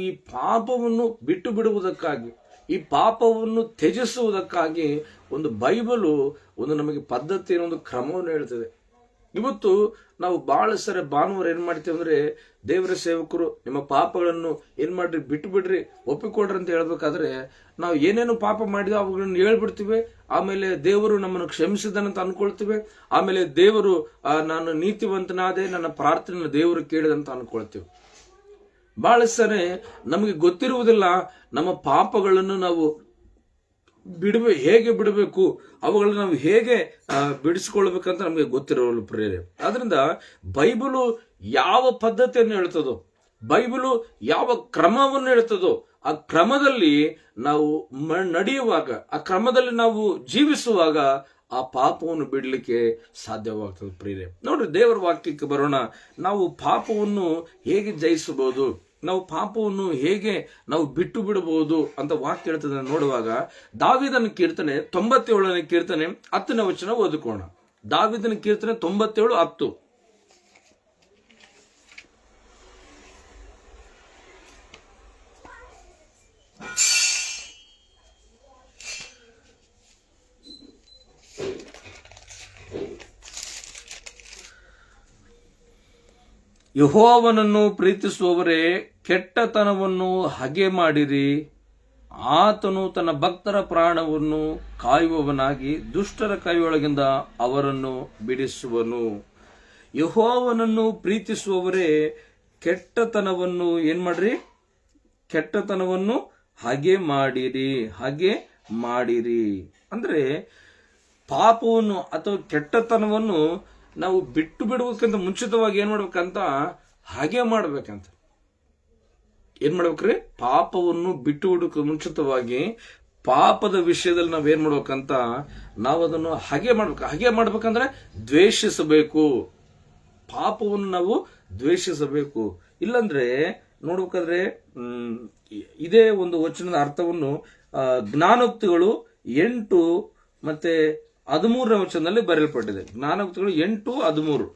ಈ ಪಾಪವನ್ನು ಬಿಟ್ಟು ಬಿಡುವುದಕ್ಕಾಗಿ, ಈ ಪಾಪವನ್ನು ತ್ಯಜಿಸುವುದಕ್ಕಾಗಿ ಒಂದು ಬೈಬಲು ಒಂದು ನಮಗೆ ಪದ್ಧತಿ, ಒಂದು ಕ್ರಮವನ್ನು ಹೇಳ್ತದೆ. ಇವತ್ತು ನಾವು ಬಹಳ ಸರಿ ಭಾನುವಾರ ಏನ್ ಮಾಡ್ತೀವಿ ಅಂದ್ರೆ, ದೇವರ ಸೇವಕರು ನಿಮ್ಮ ಪಾಪಗಳನ್ನು ಏನ್ ಮಾಡ್ರಿ, ಬಿಟ್ಟು ಬಿಡ್ರಿ, ಒಪ್ಪಿಕೊಡ್ರಿ ಅಂತ ಹೇಳ್ಬೇಕಾದ್ರೆ ನಾವು ಏನೇನು ಪಾಪ ಮಾಡಿದೋ ಅವುಗಳನ್ನು ಹೇಳ್ಬಿಡ್ತೀವಿ. ಆಮೇಲೆ ದೇವರು ನಮ್ಮನ್ನು ಕ್ಷಮಿಸಿದನಂತ ಅನ್ಕೊಳ್ತೀವಿ. ಆಮೇಲೆ ದೇವರು ನಾನು ನೀತಿವಂತನಾದೆ, ನನ್ನ ಪ್ರಾರ್ಥನೆ ದೇವರು ಕೇಳಿದಂತ ಅನ್ಕೊಳ್ತೀವಿ. ಬಹಳ ಸರಿ ನಮಗೆ ಗೊತ್ತಿರುವುದಿಲ್ಲ ನಮ್ಮ ಪಾಪಗಳನ್ನು ನಾವು ಹೇಗೆ ಬಿಡಬೇಕು, ಅವುಗಳನ್ನ ನಾವು ಹೇಗೆ ಬಿಡಿಸಿಕೊಳ್ಬೇಕಂತ ನಮಗೆ ಗೊತ್ತಿರೋಲ್ಲ ಪ್ರೇರೆ. ಆದ್ರಿಂದ ಬೈಬಲು ಯಾವ ಪದ್ಧತಿಯನ್ನು ಹೇಳ್ತದೋ, ಬೈಬಲು ಯಾವ ಕ್ರಮವನ್ನು ಹೇಳ್ತದೋ, ಆ ಕ್ರಮದಲ್ಲಿ ನಾವು ನಡೆಯುವಾಗ, ಆ ಕ್ರಮದಲ್ಲಿ ನಾವು ಜೀವಿಸುವಾಗ ಆ ಪಾಪವನ್ನು ಬಿಡಲಿಕ್ಕೆ ಸಾಧ್ಯವಾಗ್ತದೆ ಪ್ರಿಯರೇ. ನೋಡ್ರಿ, ದೇವರ ವಾಕ್ಯಕ್ಕೆ ಬರೋಣ. ನಾವು ಪಾಪವನ್ನು ಹೇಗೆ ಜಯಿಸಬಹುದು, ನಾವು ಪಾಪವನ್ನು ಹೇಗೆ ನಾವು ಬಿಟ್ಟು ಬಿಡಬಹುದು ಅಂತ ವಾಕ್ಯ ಹೇಳ್ತದೆ ನೋಡುವಾಗ, ದಾವೀದನ ಕೀರ್ತನೆ 97ನೇ ಕೀರ್ತನೆ 10ನೇ ವಚನ ಓದಿಕೋಣ. ದಾವೀದನ ಕೀರ್ತನೆ 97:10. ಯೆಹೋವನನ್ನು ಪ್ರೀತಿಸುವವರೇ, ಕೆಟ್ಟತನವನ್ನು ಹಗೆ ಮಾಡಿರಿ. ಆತನು ತನ್ನ ಭಕ್ತರ ಪ್ರಾಣವನ್ನು ಕಾಯುವವನಾಗಿ ದುಷ್ಟರ ಕೈಯೊಳಗಿಂದ ಅವರನ್ನು ಬಿಡಿಸುವನು. ಯೆಹೋವನನ್ನು ಪ್ರೀತಿಸುವವರೇ, ಕೆಟ್ಟತನವನ್ನು ಏನ್ ಮಾಡ್ರಿ, ಕೆಟ್ಟತನವನ್ನು ಹಗೆ ಮಾಡಿರಿ, ಹಗೆ ಮಾಡಿರಿ. ಅಂದ್ರೆ ಪಾಪವನ್ನು ಅಥವಾ ಕೆಟ್ಟತನವನ್ನು ನಾವು ಬಿಟ್ಟು ಬಿಡುವುದಕ್ಕಿಂತ ಮುಂಚಿತವಾಗಿ ಏನ್ ಮಾಡ್ಬೇಕಂತ, ಹಾಗೆ ಮಾಡ್ಬೇಕಂತ. ಏನ್ ಮಾಡ್ಬೇಕ್ರಿ, ಪಾಪವನ್ನು ಬಿಟ್ಟು ಬಿಡೋಕೆ ಮುಂಚಿತವಾಗಿ ಪಾಪದ ವಿಷಯದಲ್ಲಿ ನಾವ್ ಏನ್ ಮಾಡ್ಬೇಕಂತ, ನಾವು ಅದನ್ನು ಹಾಗೆ ಮಾಡ್ಬೇಕು. ಹಾಗೆ ಮಾಡ್ಬೇಕಂದ್ರೆ ದ್ವೇಷಿಸಬೇಕು, ಪಾಪವನ್ನು ನಾವು ದ್ವೇಷಿಸಬೇಕು. ಇಲ್ಲಂದ್ರೆ ನೋಡ್ಬೇಕಾದ್ರೆ ಇದೇ ಒಂದು ವಚನದ ಅರ್ಥವನ್ನು ಜ್ಞಾನೋಕ್ತಿಗಳು 8 ಮತ್ತೆ 13ನೇ ವಚನದಲ್ಲಿ ಬರೆಯಲ್ಪಟ್ಟಿದೆ. ಜ್ಞಾನೋಕ್ತಿಗಳು 8:13.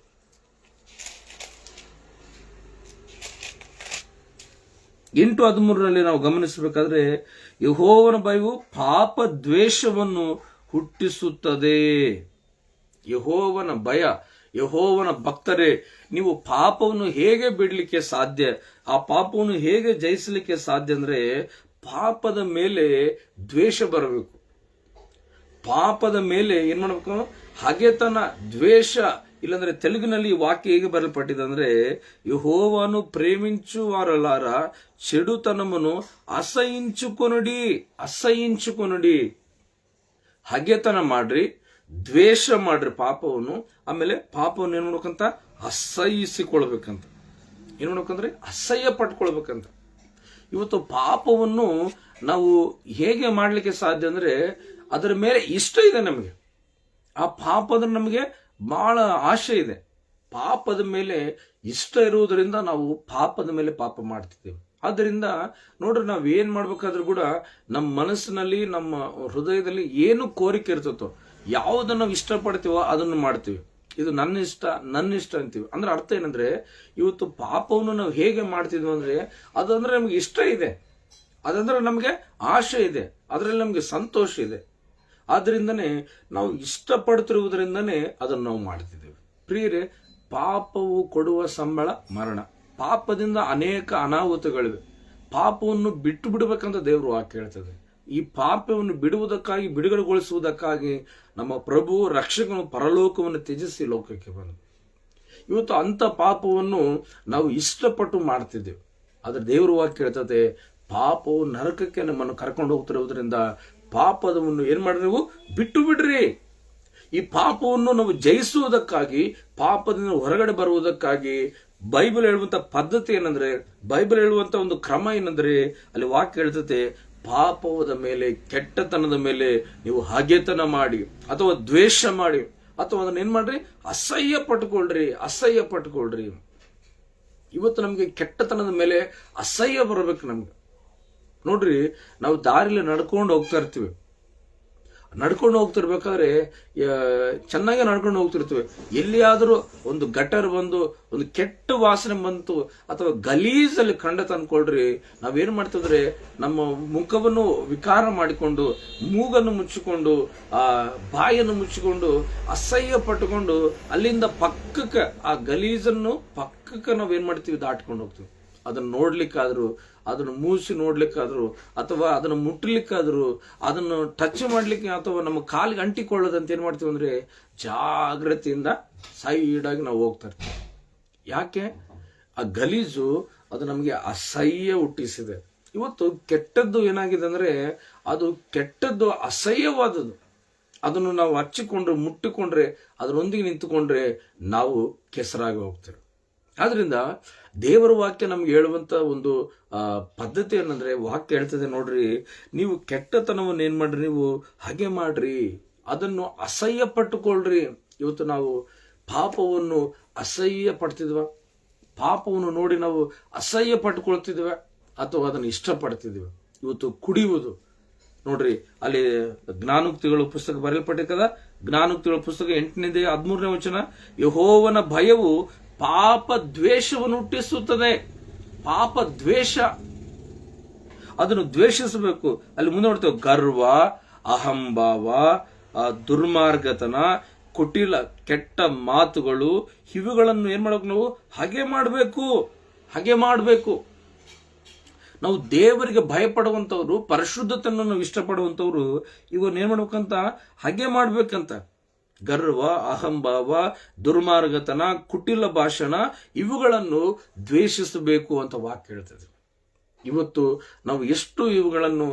ಎಂಟು 13ರಲ್ಲಿ ನಾವು ಗಮನಿಸಬೇಕಾದ್ರೆ, ಯೆಹೋವನ ಭಯವು ಪಾಪ ದ್ವೇಷವನ್ನು ಹುಟ್ಟಿಸುತ್ತದೆ. ಯೆಹೋವನ ಭಯ, ಯೆಹೋವನ ಭಕ್ತರೇ, ನೀವು ಪಾಪವನ್ನು ಹೇಗೆ ಬಿಡಲಿಕ್ಕೆ ಸಾಧ್ಯ, ಆ ಪಾಪವನ್ನು ಹೇಗೆ ಜಯಿಸಲಿಕ್ಕೆ ಸಾಧ್ಯ ಅಂದ್ರೆ, ಪಾಪದ ಮೇಲೆ ದ್ವೇಷ ಬರಬೇಕು. ಪಾಪದ ಮೇಲೆ ಏನ್ ಮಾಡ್ಬೇಕು, ಹಗೆತನ, ದ್ವೇಷ. ಇಲ್ಲಾಂದ್ರೆ ತೆಲುಗಿನಲ್ಲಿ ವಾಕ್ಯ ಹೇಗೆ ಬರಲ್ಪಟ್ಟಿದೆ ಅಂದ್ರೆ, ಯೆಹೋವನು ಪ್ರೇಮಿಂಚುವಾರಲಾರ చెడుతనమును ಅಸಹಿಂಚುಕೊನಡಿ. ಹಗೆತನ ಮಾಡ್ರಿ, ದ್ವೇಷ ಮಾಡ್ರಿ ಪಾಪವನ್ನು. ಆಮೇಲೆ ಪಾಪವನ್ನು ಏನ್ ಮಾಡ್ಬೇಕಂತ? ಅಸಹ್ಯಿಸಿಕೊಳ್ಬೇಕಂತ. ಏನ್ ಮಾಡ್ಬೇಕಂದ್ರೆ ಅಸಹ್ಯ ಪಟ್ಕೊಳ್ಬೇಕಂತ. ಇವತ್ತು ಪಾಪವನ್ನು ನಾವು ಹೇಗೆ ಮಾಡ್ಲಿಕ್ಕೆ ಸಾಧ್ಯ ಅಂದ್ರೆ ಅದರ ಮೇಲೆ ಇಷ್ಟ ಇದೆ ನಮಗೆ. ಆ ಪಾಪದ ನಮಗೆ ಬಹಳ ಆಶೆ ಇದೆ. ಪಾಪದ ಮೇಲೆ ಇಷ್ಟ ಇರುವುದರಿಂದ ನಾವು ಪಾಪದ ಮೇಲೆ ಪಾಪ ಮಾಡ್ತಿದ್ದೇವೆ. ಆದ್ದರಿಂದ ನೋಡ್ರಿ, ನಾವ್ ಏನ್ ಮಾಡ್ಬೇಕಾದ್ರೂ ಕೂಡ ನಮ್ಮ ಮನಸ್ಸಿನಲ್ಲಿ, ನಮ್ಮ ಹೃದಯದಲ್ಲಿ ಏನು ಕೋರಿಕೆ ಇರ್ತತೋ, ಯಾವುದನ್ನ ನಾವು ಇಷ್ಟಪಡ್ತೀವೋ ಅದನ್ನು ಮಾಡ್ತೀವಿ. ಇದು ನನ್ನ ಇಷ್ಟ ಅಂತೀವಿ. ಅಂದ್ರೆ ಅರ್ಥ ಏನಂದ್ರೆ, ಇವತ್ತು ಪಾಪವನ್ನು ನಾವು ಹೇಗೆ ಮಾಡ್ತಿದ್ವಿ ಅಂದ್ರೆ ಅದಂದ್ರೆ ನಮ್ಗೆ ಇಷ್ಟ ಇದೆ, ಅದಂದ್ರೆ ನಮ್ಗೆ ಆಶೆ ಇದೆ, ಅದರಲ್ಲಿ ನಮ್ಗೆ ಸಂತೋಷ ಇದೆ. ಆದ್ರಿಂದನೇ ನಾವು ಇಷ್ಟಪಡ್ತಿರುವುದರಿಂದನೇ ಅದನ್ನು ನಾವು ಮಾಡ್ತಿದ್ದೇವೆ. ಪ್ರಿಯರೇ, ಪಾಪವು ಕೊಡುವ ಸಂಬಳ ಮರಣ. ಪಾಪದಿಂದ ಅನೇಕ ಅನಾಹುತಗಳಿವೆ. ಪಾಪವನ್ನು ಬಿಟ್ಟು ಬಿಡಬೇಕಂತ ದೇವರು ವಾಕ್ಯ ಹೇಳ್ತದೆ. ಈ ಪಾಪವನ್ನು ಬಿಡುವುದಕ್ಕಾಗಿ, ಬಿಡುಗಡೆಗೊಳಿಸುವುದಕ್ಕಾಗಿ ನಮ್ಮ ಪ್ರಭು ರಕ್ಷಕನು ಪರಲೋಕವನ್ನು ತ್ಯಜಿಸಿ ಲೋಕಕ್ಕೆ ಬಂದ. ಇವತ್ತು ಅಂತ ಪಾಪವನ್ನು ನಾವು ಇಷ್ಟಪಟ್ಟು ಮಾಡ್ತಿದ್ದೇವೆ. ಆದ್ರೆ ದೇವರು ವಾಕ್ಯ ಹೇಳ್ತದೆ, ಪಾಪವು ನರಕಕ್ಕೆ ನಮ್ಮನ್ನು ಕರ್ಕೊಂಡು ಹೋಗ್ತಿರುವುದರಿಂದ ಪಾಪದವನ್ನು ಏನ್ ಮಾಡ್ರಿ, ನೀವು ಬಿಟ್ಟು ಬಿಡ್ರಿ. ಈ ಪಾಪವನ್ನು ನಾವು ಜಯಿಸುವುದಕ್ಕಾಗಿ, ಪಾಪದಿಂದ ಹೊರಗಡೆ ಬರುವುದಕ್ಕಾಗಿ ಬೈಬಲ್ ಹೇಳುವಂತ ಪದ್ಧತಿ ಏನಂದ್ರೆ, ಬೈಬಲ್ ಹೇಳುವಂತ ಒಂದು ಕ್ರಮ ಏನಂದ್ರೆ, ಅಲ್ಲಿ ವಾಕ್ಯ ಹೇಳ್ತದೆ, ಪಾಪದ ಮೇಲೆ, ಕೆಟ್ಟತನದ ಮೇಲೆ ನೀವು ಹಗೆತನ ಮಾಡಿ ಅಥವಾ ದ್ವೇಷ ಮಾಡಿ ಅಥವಾ ಅದನ್ನ ಏನ್ ಮಾಡ್ರಿ, ಅಸಹ್ಯ ಪಟ್ಕೊಳ್ರಿ. ಇವತ್ತು ನಮ್ಗೆ ಕೆಟ್ಟತನದ ಮೇಲೆ ಅಸಹ್ಯ ಬರಬೇಕು ನಮ್ಗೆ. ನೋಡ್ರಿ, ನಾವು ದಾರಿಲಿ ನಡ್ಕೊಂಡು ಹೋಗ್ತಿರ್ಬೇಕಾದ್ರೆ ಚೆನ್ನಾಗಿ ನಡ್ಕೊಂಡು ಹೋಗ್ತಿರ್ತೇವೆ. ಎಲ್ಲಿಯಾದರೂ ಒಂದು ಗಟರ್ ಬಂದು ಒಂದು ಕೆಟ್ಟ ವಾಸನೆ ಬಂತು ಅಥವಾ ಗಲೀಜಲ್ಲಿ ಕಂಡತ ಅನ್ಕೊಳ್ರಿ, ನಾವೇನ್ ಮಾಡ್ತಿದ್ರೆ ನಮ್ಮ ಮುಖವನ್ನು ವಿಕಾರ ಮಾಡಿಕೊಂಡು, ಮೂಗನ್ನು ಮುಚ್ಚಿಕೊಂಡು, ಬಾಯನ್ನು ಮುಚ್ಚಿಕೊಂಡು, ಅಸಹ್ಯ ಪಟ್ಟುಕೊಂಡು ಅಲ್ಲಿಂದ ಪಕ್ಕಕ್ಕೆ ಆ ಗಲೀಜನ್ನು ಪಕ್ಕಕ್ಕೆ ನಾವೇನ್ ಮಾಡ್ತೀವಿ, ದಾಟ್ಕೊಂಡು ಹೋಗ್ತೀವಿ. ಅದನ್ನು ನೋಡ್ಲಿಕ್ಕಾದ್ರು, ಅದನ್ನು ಮೂಸಿ ನೋಡ್ಲಿಕ್ಕಾದ್ರು, ಅಥವಾ ಅದನ್ನು ಮುಟ್ಟಲಿಕ್ಕಾದ್ರು, ಅದನ್ನು ಟಚ್ ಮಾಡ್ಲಿಕ್ಕೆ ಅಥವಾ ನಮ್ಮ ಕಾಲಿಗೆ ಅಂಟಿಕೊಳ್ಳೋದಂತ ಏನ್ ಮಾಡ್ತೀವಿ ಅಂದ್ರೆ ಜಾಗ್ರತೆಯಿಂದ ಸೈಡ್ ಆಗಿ ನಾವು ಹೋಗ್ತಾ ಇರ್ತೀವಿ. ಯಾಕೆ? ಆ ಗಲೀಜು ಅದು ನಮಗೆ ಅಸಹ್ಯ ಹುಟ್ಟಿಸಿದೆ. ಇವತ್ತು ಕೆಟ್ಟದ್ದು ಏನಾಗಿದೆ ಅಂದ್ರೆ, ಅದು ಕೆಟ್ಟದ್ದು ಅಸಹ್ಯವಾದದ್ದು. ಅದನ್ನು ನಾವು ಹಚ್ಚಿಕೊಂಡ್ರೆ, ಮುಟ್ಟಿಕೊಂಡ್ರೆ, ಅದರೊಂದಿಗೆ ನಿಂತುಕೊಂಡ್ರೆ ನಾವು ಕೆಸರಾಗಿ ಹೋಗ್ತೇವೆ. ಆದ್ರಿಂದ ದೇವರ ವಾಕ್ಯ ನಮ್ಗೆ ಹೇಳುವಂತ ಒಂದು ಪದ್ಧತಿ ಏನಂದ್ರೆ, ವಾಕ್ಯ ಹೇಳ್ತದೆ ನೋಡ್ರಿ, ನೀವು ಕೆಟ್ಟತನವನ್ನು ಏನ್ ಮಾಡ್ರಿ, ನೀವು ಹಾಗೆ ಮಾಡ್ರಿ, ಅದನ್ನು ಅಸಹ್ಯ ಪಟ್ಟುಕೊಳ್ರಿ. ಇವತ್ತು ನಾವು ಪಾಪವನ್ನು ಅಸಹ್ಯ ಪಡ್ತಿದ್ವ? ಪಾಪವನ್ನು ನೋಡಿ ನಾವು ಅಸಹ್ಯ ಪಟ್ಟುಕೊಳ್ತಿದ್ವ ಅಥವಾ ಅದನ್ನು ಇಷ್ಟಪಡ್ತಿದ್ವಿ? ಇವತ್ತು ಕುಡಿಯುವುದು ನೋಡ್ರಿ, ಅಲ್ಲಿ ಜ್ಞಾನೋಕ್ತಿಗಳ ಪುಸ್ತಕ ಬರೆಯಲ್ಪಟ್ಟಿರ್ತದ. ಜ್ಞಾನೋಕ್ತಿಗಳ ಪುಸ್ತಕ 8ನೇ 13ನೇ ವಚನ, ಯೆಹೋವನ ಭಯವು ಪಾಪ ದ್ವೇಷವನ್ನು ಹುಟ್ಟಿಸುತ್ತದೆ. ಪಾಪ ದ್ವೇಷ, ಅದನ್ನು ದ್ವೇಷಿಸಬೇಕು. ಅಲ್ಲಿ ಮುಂದೆ ನೋಡ್ತೇವೆ, ಗರ್ವ, ಅಹಂಭಾವ, ದುರ್ಮಾರ್ಗತನ, ಕುಟಿಲ, ಕೆಟ್ಟ ಮಾತುಗಳು, ಇವುಗಳನ್ನು ಏನ್ ಮಾಡಬೇಕು, ನಾವು ಹಾಗೆ ಮಾಡಬೇಕು. ನಾವು ದೇವರಿಗೆ ಭಯಪಡುವಂತವ್ರು, ಪರಿಶುದ್ಧತೆಯನ್ನು ನಾವು ಇಷ್ಟಪಡುವಂತವ್ರು ಇವನ್ನ ಏನ್ ಮಾಡ್ಬೇಕಂತ, ಹಾಗೆ ಮಾಡ್ಬೇಕಂತ. ಗರ್ವ, ಅಹಂಭಾವ, ದುರ್ಮಾರ್ಗತನ, ಕುಟಿಲ ಭಾಷಣ, ಇವುಗಳನ್ನು ದ್ವೇಷಿಸಬೇಕು ಅಂತ ವಾಕ್ಯ ಹೇಳ್ತದೆ. ಇವತ್ತು ನಾವು ಎಷ್ಟು ಇವುಗಳನ್ನು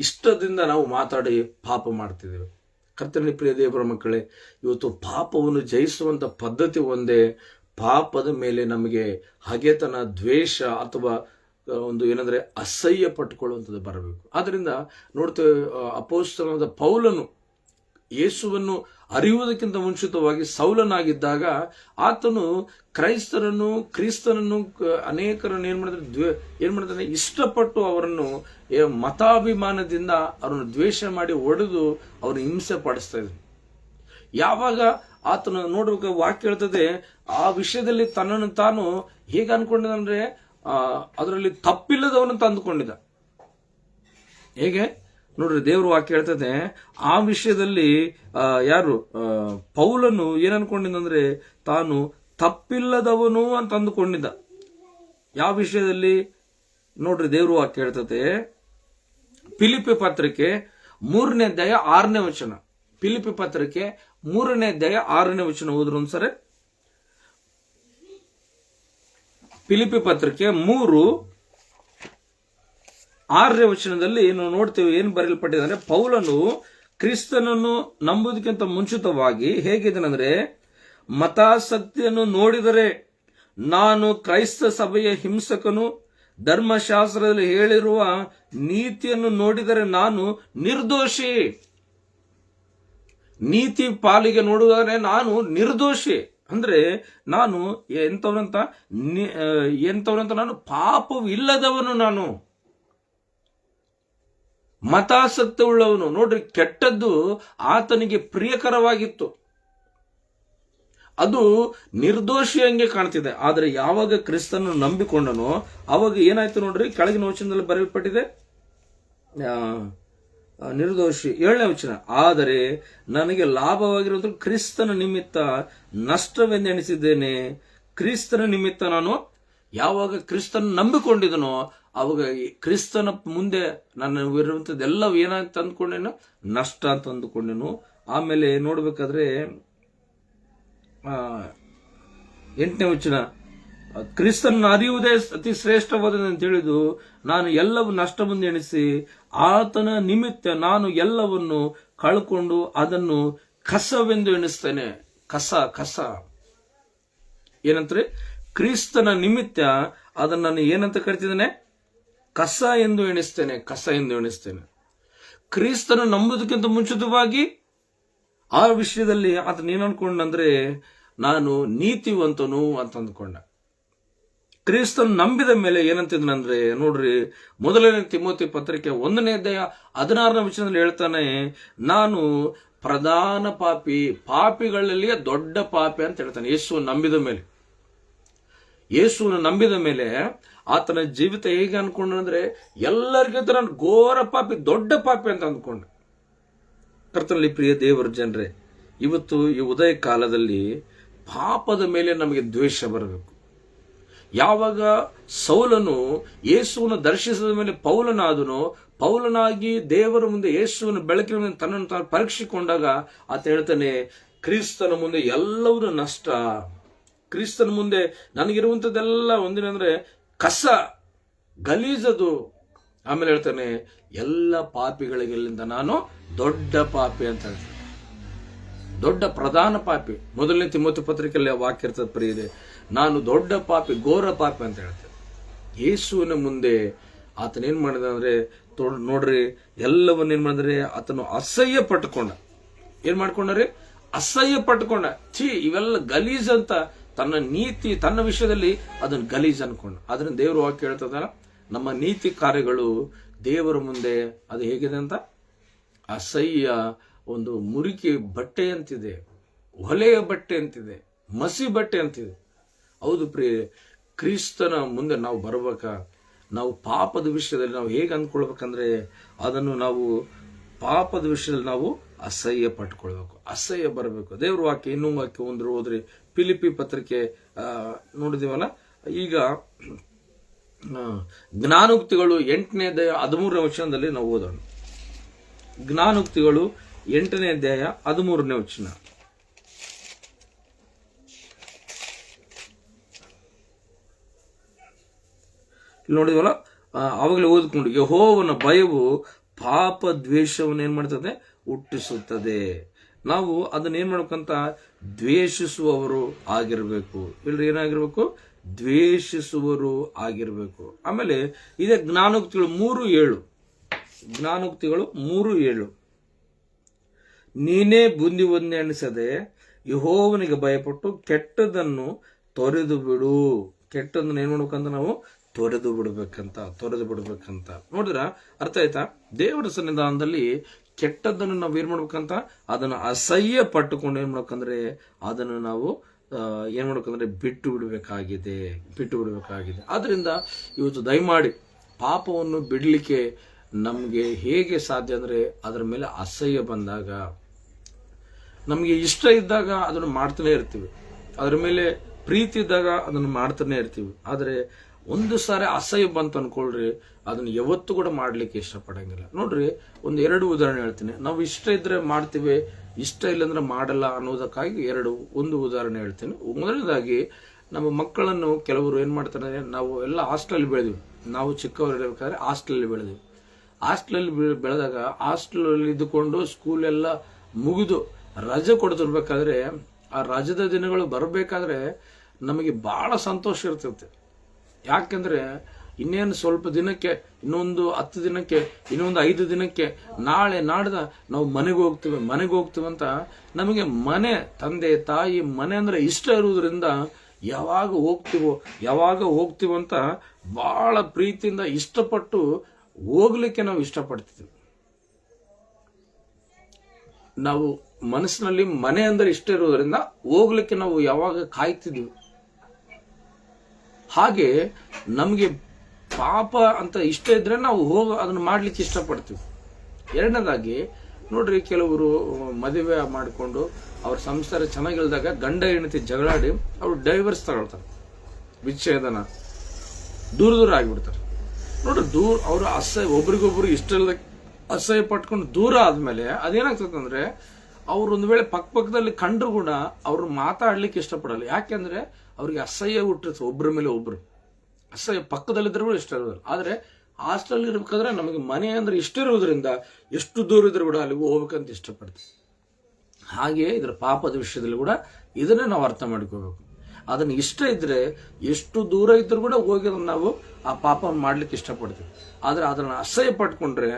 ಇಷ್ಟದಿಂದ ನಾವು ಮಾತಾಡಿ ಪಾಪ ಮಾಡ್ತಿದ್ದೇವೆ. ಕರ್ತನ ಪ್ರಿಯ ದೇವರ ಮಕ್ಕಳೇ, ಇವತ್ತು ಪಾಪವನ್ನು ಜಯಿಸುವಂತ ಪದ್ಧತಿ ಒಂದೇ. ಪಾಪದ ಮೇಲೆ ನಮಗೆ ಹಗೆತನ, ದ್ವೇಷ ಅಥವಾ ಒಂದು ಏನಂದ್ರೆ ಅಸಹ್ಯ ಪಟ್ಟುಕೊಳ್ಳುವಂಥದ್ದು ಬರಬೇಕು. ಆದ್ರಿಂದ ನೋಡ್ತೇವೆ, ಅಪೊಸ್ತಲನಾದ ಪೌಲನು ಯೇಸುವನ್ನು ಅರಿಯುವುದಕ್ಕಿಂತ ಮುಂಚಿತವಾಗಿ ಸೌಲನಾಗಿದ್ದಾಗ ಆತನು ಕ್ರಿಸ್ತನನ್ನು ಅನೇಕರನ್ನು ಏನ್ ಮಾಡ್ತಾನೆ, ಇಷ್ಟಪಟ್ಟು ಅವರನ್ನು ಮತಾಭಿಮಾನದಿಂದ ಅವರನ್ನು ದ್ವೇಷ ಮಾಡಿ ಹೊಡೆದು ಅವ್ರನ್ನ ಹಿಂಸೆ ಪಡಿಸ್ತಾ ಇದ್ರು. ಯಾವಾಗ ಆತನು ನೋಡ್ಬೇಕು, ವಾಕ್ಯ ಹೇಳ್ತದೆ, ಆ ವಿಷಯದಲ್ಲಿ ತನ್ನನ್ನು ತಾನು ಹೇಗೆ ಅನ್ಕೊಂಡಿದಂದ್ರೆ ಅದರಲ್ಲಿ ತಪ್ಪಿಲ್ಲದವನಂತ ಅಂದುಕೊಂಡಿದ್ದ. ಹೇಗೆ ನೋಡ್ರಿ, ದೇವ್ರ ವಾಕ್ಯ ಹೇಳ್ತದೆ, ಆ ವಿಷಯದಲ್ಲಿ ಯಾರು ಪೌಲನು ಏನ್ ಅನ್ಕೊಂಡಿದ್ದಂದ್ರೆ ತಾನು ತಪ್ಪಿಲ್ಲದವನು ಅಂತ ಅಂದುಕೊಂಡಿದ್ದ. ಯಾವ ವಿಷಯದಲ್ಲಿ ನೋಡ್ರಿ, ದೇವ್ರ ವಾಕ್ಯ ಹೇಳ್ತದೆ, ಫಿಲಿಪ್ಪಿ ಪತ್ರಿಕೆ 3ನೇ ಅಧ್ಯಾಯ 6ನೇ ವಚನ. ಫಿಲಿಪ್ಪಿ ಪತ್ರಿಕೆ 3ನೇ ಅಧ್ಯಾಯ 6ನೇ ವಚನ ಓದ್ರು ಒಂದ್ಸರಿ. ಫಿಲಿಪ್ಪಿ ಪತ್ರಿಕೆ 3:6ನೇ ವಚನದಲ್ಲಿ ನಾವು ನೋಡ್ತೇವೆ, ಏನ್ ಬರೆಯಲ್ಪಟ್ಟಿದೆ ಅಂದ್ರೆ, ಪೌಲನು ಕ್ರಿಸ್ತನನ್ನು ನಂಬುವುದಕ್ಕಿಂತ ಮುಂಚಿತವಾಗಿ ಹೇಗಿದ್ದೇನೆಂದ್ರೆ, ಮತಾಸಕ್ತಿಯನ್ನು ನೋಡಿದರೆ ನಾನು ಕ್ರೈಸ್ತ ಸಭೆಯ ಹಿಂಸಕನು, ಧರ್ಮಶಾಸ್ತ್ರದಲ್ಲಿ ಹೇಳಿರುವ ನೀತಿಯನ್ನು ನೋಡಿದರೆ ನಾನು ನಿರ್ದೋಷಿ. ನೀತಿ ಪಾಲಿಗೆ ನೋಡುವುದಾದ್ರೆ ನಾನು ನಿರ್ದೋಷಿ. ಅಂದ್ರೆ ನಾನು ಎಂತವನಂತ ನಾನು ಪಾಪವಿಲ್ಲದವನು. ನಾನು ಮತಾಸಕ್ತಿ ಉಳ್ಳವನು. ನೋಡ್ರಿ, ಕೆಟ್ಟದ್ದು ಆತನಿಗೆ ಪ್ರಿಯಕರವಾಗಿತ್ತು, ಅದು ನಿರ್ದೋಷಿ ಹಂಗೆ ಕಾಣ್ತಿದೆ. ಆದರೆ ಯಾವಾಗ ಕ್ರಿಸ್ತನನ್ನು ನಂಬಿಕೊಂಡನೋ ಅವಾಗ ಏನಾಯ್ತು ನೋಡ್ರಿ, ಕೆಳಗಿನ ವಚನದಲ್ಲಿ ಬರೆಯಲ್ಪಟ್ಟಿದೆ, ನಿರ್ದೋಷಿ 7ನೇ ವಚನ, ಆದರೆ ನನಗೆ ಲಾಭವಾಗಿರೋದು ಕ್ರಿಸ್ತನ ನಿಮಿತ್ತ ನಷ್ಟವೆಂದೆಣಿಸಿದ್ದೇನೆ. ಕ್ರಿಸ್ತನ ನಿಮಿತ್ತ ನಾನು ಯಾವಾಗ ಕ್ರಿಸ್ತನ ನಂಬಿಕೊಂಡಿದನೋ ಅವಾಗ ಕ್ರಿಸ್ತನ ಮುಂದೆ ನನ್ನ ಇರುವಂಥದ್ದೆಲ್ಲವೂ ಏನಾಯ್ತು ಅಂದ್ಕೊಂಡೇನು, ನಷ್ಟ ಅಂತ ಅಂದುಕೊಂಡೇನು. ಆಮೇಲೆ ನೋಡ್ಬೇಕಾದ್ರೆ 8ನೇ ವಚನ, ಕ್ರಿಸ್ತನ ಅರಿಯುವುದೇ ಅತಿ ಶ್ರೇಷ್ಠವಾದದ್ದು ತಿಳಿದು ನಾನು ಎಲ್ಲವೂ ನಷ್ಟವೆಂದು ಎಣಿಸಿ ಆತನ ನಿಮಿತ್ತ ನಾನು ಎಲ್ಲವನ್ನು ಕಳ್ಕೊಂಡು ಅದನ್ನು ಕಸವೆಂದು ಎಣಿಸ್ತೇನೆ. ಕಸ ಏನಂದ್ರೆ, ಕ್ರಿಸ್ತನ ನಿಮಿತ್ತ ಅದನ್ನು ನಾನು ಏನಂತ ಕರಿತಿದ್ದೇನೆ, ಕಸ ಎಂದು ಎಣಿಸ್ತೇನೆ. ಕ್ರಿಸ್ತನ ನಂಬುವುದಕ್ಕಿಂತ ಮುಂಚಿತವಾಗಿ ಆ ವಿಷಯದಲ್ಲಿ ಆತನ ಏನ್ ಅನ್ಕೊಂಡಂದ್ರೆ, ನಾನು ನೀತಿವಂತನು ಅಂತ ಅಂದ್ಕೊಂಡ. ಕ್ರಿಸ್ತನ ನಂಬಿದ ಮೇಲೆ ಏನಂತಿದ್ನಂದ್ರೆ, ನೋಡ್ರಿ, 1ನೇ ತಿಮೋಥಿ ಪತ್ರಿಕೆ 1ನೇ ಅಧ್ಯಾಯ 16ನೇ ವಚನದಲ್ಲಿ ಹೇಳ್ತಾನೆ, ನಾನು ಪ್ರಧಾನ ಪಾಪಿಗಳಲ್ಲಿಯೇ ದೊಡ್ಡ ಪಾಪಿ ಅಂತ ಹೇಳ್ತಾನೆ. ಯೇಸುವನ್ನು ನಂಬಿದ ಮೇಲೆ ಆತನ ಜೀವಿತ ಹೇಗೆ ಅನ್ಕೊಂಡ್ರೆ, ಎಲ್ಲರಿಗಿಂತ ನಾನು ಘೋರ ಪಾಪಿ, ದೊಡ್ಡ ಪಾಪಿ ಅಂತ ಅಂದ್ಕೊಂಡ. ಕರ್ತನಲ್ಲಿ ಪ್ರಿಯ ದೇವರ ಜನರೇ, ಇವತ್ತು ಈ ಉದಯ ಕಾಲದಲ್ಲಿ ಪಾಪದ ಮೇಲೆ ನಮಗೆ ದ್ವೇಷ ಬರಬೇಕು. ಯಾವಾಗ ಸೌಲನು ಯೇಸುವನ್ನು ದರ್ಶಿಸಿದ ಮೇಲೆ ಪೌಲನಾಗಿ ದೇವರ ಮುಂದೆ ಯೇಸುವನ್ನು ಬೆಳಕಿನ ಮುಂದೆ ತನ್ನನ್ನು ತಾನು ಪರೀಕ್ಷಿಕೊಂಡಾಗ ಆತ ಹೇಳ್ತಾನೆ, ಕ್ರಿಸ್ತನ ಮುಂದೆ ಎಲ್ಲವೂ ನಷ್ಟ. ಕ್ರಿಸ್ತನ ಮುಂದೆ ನನಗಿರುವಂಥದ್ದೆಲ್ಲ ಒಂದಿನಂದ್ರೆ ಕಸ, ಗಲೀಜದು. ಆಮೇಲೆ ಹೇಳ್ತಾನೆ, ಎಲ್ಲ ಪಾಪಿಗಳಿಗೆಲ್ಲಿಂದ ನಾನು ದೊಡ್ಡ ಪಾಪಿ ಅಂತ ಹೇಳ್ತಾನೆ. ದೊಡ್ಡ ಪ್ರಧಾನ ಪಾಪಿ. 1ನೇ ತಿಮೋಥಿ ಪತ್ರಿಕೆಯಲ್ಲಿ ವಾಕ್ಯ ಇರ್ತದೆ, ಪ್ರಿಯರೇ, ನಾನು ದೊಡ್ಡ ಪಾಪಿ, ಘೋರ ಪಾಪಿ ಅಂತ ಹೇಳ್ತೇನೆ. ಯೇಸುವಿನ ಮುಂದೆ ಆತನ ಏನ್ ಮಾಡಿದ ಅಂದ್ರೆ, ನೋಡ್ರಿ, ಎಲ್ಲವನ್ನ ಏನ್ ಮಾಡಿದ್ರೆ ಆತನು ಅಸಹ್ಯ ಪಟ್ಟುಕೊಂಡ. ಏನ್ ಮಾಡ್ಕೊಂಡ್ರಿ? ಅಸಹ್ಯ ಪಟ್ಟುಕೊಂಡ. ಇವೆಲ್ಲ ಗಲೀಜ್ ಅಂತ ತನ್ನ ನೀತಿ, ತನ್ನ ವಿಷಯದಲ್ಲಿ ಅದನ್ನ ಗಲೀಜ್ ಅನ್ಕೊಂಡ. ಅದನ್ನ ದೇವರು ವಾಕ್ಯ ಹೇಳ್ತದಲ್ಲ, ನಮ್ಮ ನೀತಿ ಕಾರ್ಯಗಳು ದೇವರ ಮುಂದೆ ಅದು ಹೇಗಿದೆ ಅಂತ, ಅಸಹ್ಯ ಒಂದು ಮುರಿಕೆ ಬಟ್ಟೆ ಅಂತಿದೆ, ಹೊಲೆಯ ಬಟ್ಟೆ ಅಂತಿದೆ, ಮಸಿ ಬಟ್ಟೆ ಅಂತಿದೆ. ಹೌದು ಪ್ರಿಯ, ಕ್ರಿಸ್ತನ ಮುಂದೆ ನಾವು ನಾವು ಪಾಪದ ವಿಷಯದಲ್ಲಿ ನಾವು ಹೇಗೆ ಅಂದ್ಕೊಳ್ಬೇಕಂದ್ರೆ, ಅದನ್ನು ನಾವು ಪಾಪದ ವಿಷಯದಲ್ಲಿ ನಾವು ಅಸಹ್ಯ ಪಟ್ಕೊಳ್ಬೇಕು, ಅಸಹ್ಯ ಬರಬೇಕು. ದೇವ್ರ ವಾಕ್ಯ ಇನ್ನೂ ವಾಕ್ಯ ಹೋದ್ರಿ, ಫಿಲಿಪಿ ಪತ್ರಿಕೆ ನೋಡಿದೀವಲ್ಲ. ಈಗ ಜ್ಞಾನೋಕ್ತಿಗಳು 8ನೇ ಅಧ್ಯಾಯ 13ನೇ ವಚನದಲ್ಲಿ ನಾವು ಓದೋಣ. ಜ್ಞಾನೋಕ್ತಿಗಳು 8ನೇ ಅಧ್ಯಾಯ 13ನೇ ವಚನ. ನೋಡಿದ್ವಲ್ಲ, ಅವಾಗಲೇ ಓದ್ಕೊಂಡು, ಯೆಹೋವನ ಭಯವು ಪಾಪ ದ್ವೇಷವನ್ನು ಏನ್ ಮಾಡ್ತದೆ, ಹುಟ್ಟಿಸುತ್ತದೆ. ನಾವು ಅದನ್ನ ಏನ್ ಮಾಡ್ಬೇಕಂತ, ದ್ವೇಷಿಸುವವರು ಆಗಿರ್ಬೇಕು. ಇಲ್ರಿ, ಏನಾಗಿರ್ಬೇಕು? ದ್ವೇಷಿಸುವರು ಆಗಿರ್ಬೇಕು. ಆಮೇಲೆ ಇದೇ ಜ್ಞಾನೋಕ್ತಿಗಳು 3:7. ಜ್ಞಾನೋಕ್ತಿಗಳು 3:7, ನೀನೇ ಬುದ್ಧಿವಂತ ಎಣಿಸದೆ ಯೆಹೋವನಿಗೆ ಭಯಪಟ್ಟು ಕೆಟ್ಟದನ್ನು ತೊರೆದು ಬಿಡು. ಕೆಟ್ಟದನ್ನು ಏನ್ ಮಾಡ್ಬೇಕಂತ, ನಾವು ತೊರೆದು ಬಿಡ್ಬೇಕಂತ. ನೋಡಿದ್ರ ಅರ್ಥ ಆಯ್ತಾ? ದೇವರ ಸನ್ನಿಧಾನದಲ್ಲಿ ಕೆಟ್ಟದ್ದನ್ನು ನಾವು ಏನ್ ಮಾಡ್ಬೇಕಂತ, ಅದನ್ನು ಅಸಹ್ಯ ಪಟ್ಟುಕೊಂಡು ಏನ್ ಮಾಡ್ಬೇಕಂದ್ರೆ, ಅದನ್ನು ನಾವು ಏನ್ ಮಾಡ್ಬೇಕಂದ್ರೆ ಬಿಟ್ಟು ಬಿಡಬೇಕಾಗಿದೆ. ಆದ್ರಿಂದ ಇವತ್ತು ದಯಮಾಡಿ ಪಾಪವನ್ನು ಬಿಡ್ಲಿಕ್ಕೆ ನಮ್ಗೆ ಹೇಗೆ ಸಾಧ್ಯ ಅಂದ್ರೆ, ಅದರ ಮೇಲೆ ಅಸಹ್ಯ ಬಂದಾಗ, ನಮ್ಗೆ ಇಷ್ಟ ಇದ್ದಾಗ ಅದನ್ನು ಮಾಡ್ತಾನೆ ಇರ್ತೀವಿ, ಅದರ ಮೇಲೆ ಪ್ರೀತಿ ಇದ್ದಾಗ ಅದನ್ನು ಮಾಡ್ತಾನೆ ಇರ್ತೀವಿ. ಆದ್ರೆ ಒಂದು ಸಾರಿ ಅಸಹ್ಯ ಬಂತು ಅನ್ಕೊಳ್ರಿ, ಅದನ್ನ ಯಾವತ್ತೂ ಕೂಡ ಮಾಡ್ಲಿಕ್ಕೆ ಇಷ್ಟಪಡಂಗಿಲ್ಲ. ನೋಡ್ರಿ, 2 ಉದಾಹರಣೆ ಹೇಳ್ತೀನಿ. ನಾವು ಇಷ್ಟ ಇದ್ರೆ ಮಾಡ್ತೀವಿ, ಇಷ್ಟ ಇಲ್ಲಂದ್ರೆ ಮಾಡಲ್ಲ ಅನ್ನೋದಕ್ಕಾಗಿ ಒಂದು ಉದಾಹರಣೆ ಹೇಳ್ತೀನಿ. ಮೊದಲನೇದಾಗಿ, ನಮ್ಮ ಮಕ್ಕಳನ್ನು ಕೆಲವರು ಏನ್ ಮಾಡ್ತಾರೆ, ನಾವು ಎಲ್ಲ ಹಾಸ್ಟೆಲ್ ಬೆಳೆದ್ವಿ. ನಾವು ಚಿಕ್ಕವರು ಇರಬೇಕಾದ್ರೆ ಹಾಸ್ಟೆಲ್ ಬೆಳೆದ್ವಿ. ಹಾಸ್ಟೆಲಲ್ಲಿ ಬೆಳೆದಾಗ ಹಾಸ್ಟೆಲಲ್ಲಿ ಇದ್ದುಕೊಂಡು ಸ್ಕೂಲ್ ಎಲ್ಲ ಮುಗಿದು ರಜೆ ಕೊಡ್ತಿರ್ಬೇಕಾದ್ರೆ ಆ ರಜದ ದಿನಗಳು ಬರಬೇಕಾದ್ರೆ ನಮಗೆ ಬಹಳ ಸಂತೋಷ ಇರ್ತೈತೆ. ಯಾಕೆಂದ್ರೆ ಇನ್ನೇನು ಸ್ವಲ್ಪ ದಿನಕ್ಕೆ, ಇನ್ನೊಂದು 10 ದಿನಕ್ಕೆ, ಇನ್ನೊಂದು 5 ದಿನಕ್ಕೆ, ನಾಳೆ ನಾಡ್ದ ನಾವು ಮನೆಗೆ ಹೋಗ್ತೀವಿ ಅಂತ ನಮಗೆ ಮನೆ, ತಂದೆ ತಾಯಿ ಮನೆ ಅಂದ್ರೆ ಇಷ್ಟ ಇರುವುದರಿಂದ ಯಾವಾಗ ಹೋಗ್ತೀವೋ ಅಂತ ಬಹಳ ಪ್ರೀತಿಯಿಂದ ಇಷ್ಟಪಟ್ಟು ಹೋಗ್ಲಿಕ್ಕೆ ನಾವು ಇಷ್ಟಪಡ್ತೀವಿ. ನಾವು ಮನಸ್ಸಿನಲ್ಲಿ ಮನೆ ಅಂದ್ರೆ ಇಷ್ಟ ಇರೋದ್ರಿಂದ ಹೋಗ್ಲಿಕ್ಕೆ ನಾವು ಯಾವಾಗ ಕಾಯ್ತಿದ್ವಿ. ಹಾಗೆ ನಮಗೆ ಪಾಪ ಅಂತ ಇಷ್ಟ ಇದ್ರೆ ನಾವು ಅದನ್ನ ಮಾಡ್ಲಿಕ್ಕೆ ಇಷ್ಟಪಡ್ತೀವಿ. ಎರಡನೇದಾಗಿ ನೋಡ್ರಿ, ಕೆಲವರು ಮದುವೆ ಮಾಡಿಕೊಂಡು ಅವ್ರ ಸಂಸಾರ ಚೆನ್ನಾಗಿಲ್ದಾಗ ಗಂಡ ಹೆಂಡತಿ ಜಗಳಾಡಿ ಅವ್ರು ಡೈವರ್ಸ್ ತಗೊಳ್ತಾರೆ, ವಿಚ್ಛೇದನ, ದೂರ ಆಗಿಬಿಡ್ತಾರೆ. ನೋಡ್ರಿ, ಅವರು ಒಬ್ರಿಗೊಬ್ರು ಇಷ್ಟ ಇಲ್ಲದ ಅಸಹ್ಯ ಪಟ್ಕೊಂಡು ದೂರ ಆದ್ಮೇಲೆ ಅದೇನಾಗ್ತದೆ ಅಂದ್ರೆ ಅವ್ರು ಒಂದು ವೇಳೆ ಪಕ್ಕದಲ್ಲಿ ಕಂಡ್ರು ಕೂಡ ಅವ್ರು ಮಾತಾಡ್ಲಿಕ್ಕೆ ಇಷ್ಟಪಡಲ್ಲ. ಯಾಕೆಂದ್ರೆ ಅವ್ರಿಗೆ ಅಸಹ್ಯ ಹುಟ್ಟಿರ್ತದೆ, ಒಬ್ಬರ ಮೇಲೆ ಒಬ್ರು ಅಸಹ್ಯ. ಪಕ್ಕದಲ್ಲಿದ್ರು ಕೂಡ ಇಷ್ಟ ಇರೋದಿಲ್ಲ. ಆದ್ರೆ ಹಾಸ್ಟೆಲ್ ಇರ್ಬೇಕಾದ್ರೆ ನಮಗೆ ಮನೆ ಅಂದ್ರೆ ಇಷ್ಟ ಇರೋದ್ರಿಂದ ಎಷ್ಟು ದೂರ ಇದ್ರು ಕೂಡ ಅಲ್ಲಿಗೂ ಹೋಗ್ಬೇಕಂತ ಇಷ್ಟಪಡ್ತೀವಿ. ಹಾಗೆ ಇದರ ಪಾಪದ ವಿಷಯದಲ್ಲಿ ಕೂಡ ಇದನ್ನೇ ನಾವು ಅರ್ಥ ಮಾಡ್ಕೋಬೇಕು. ಅದನ್ನ ಇಷ್ಟ ಇದ್ರೆ ಎಷ್ಟು ದೂರ ಇದ್ರು ಕೂಡ ಹೋಗಿ ನಾವು ಆ ಪಾಪ ಮಾಡ್ಲಿಕ್ಕೆ ಇಷ್ಟಪಡ್ತೀವಿ. ಆದ್ರೆ ಅದನ್ನ ಅಸಹ್ಯ ಪಟ್ಕೊಂಡ್ರೆ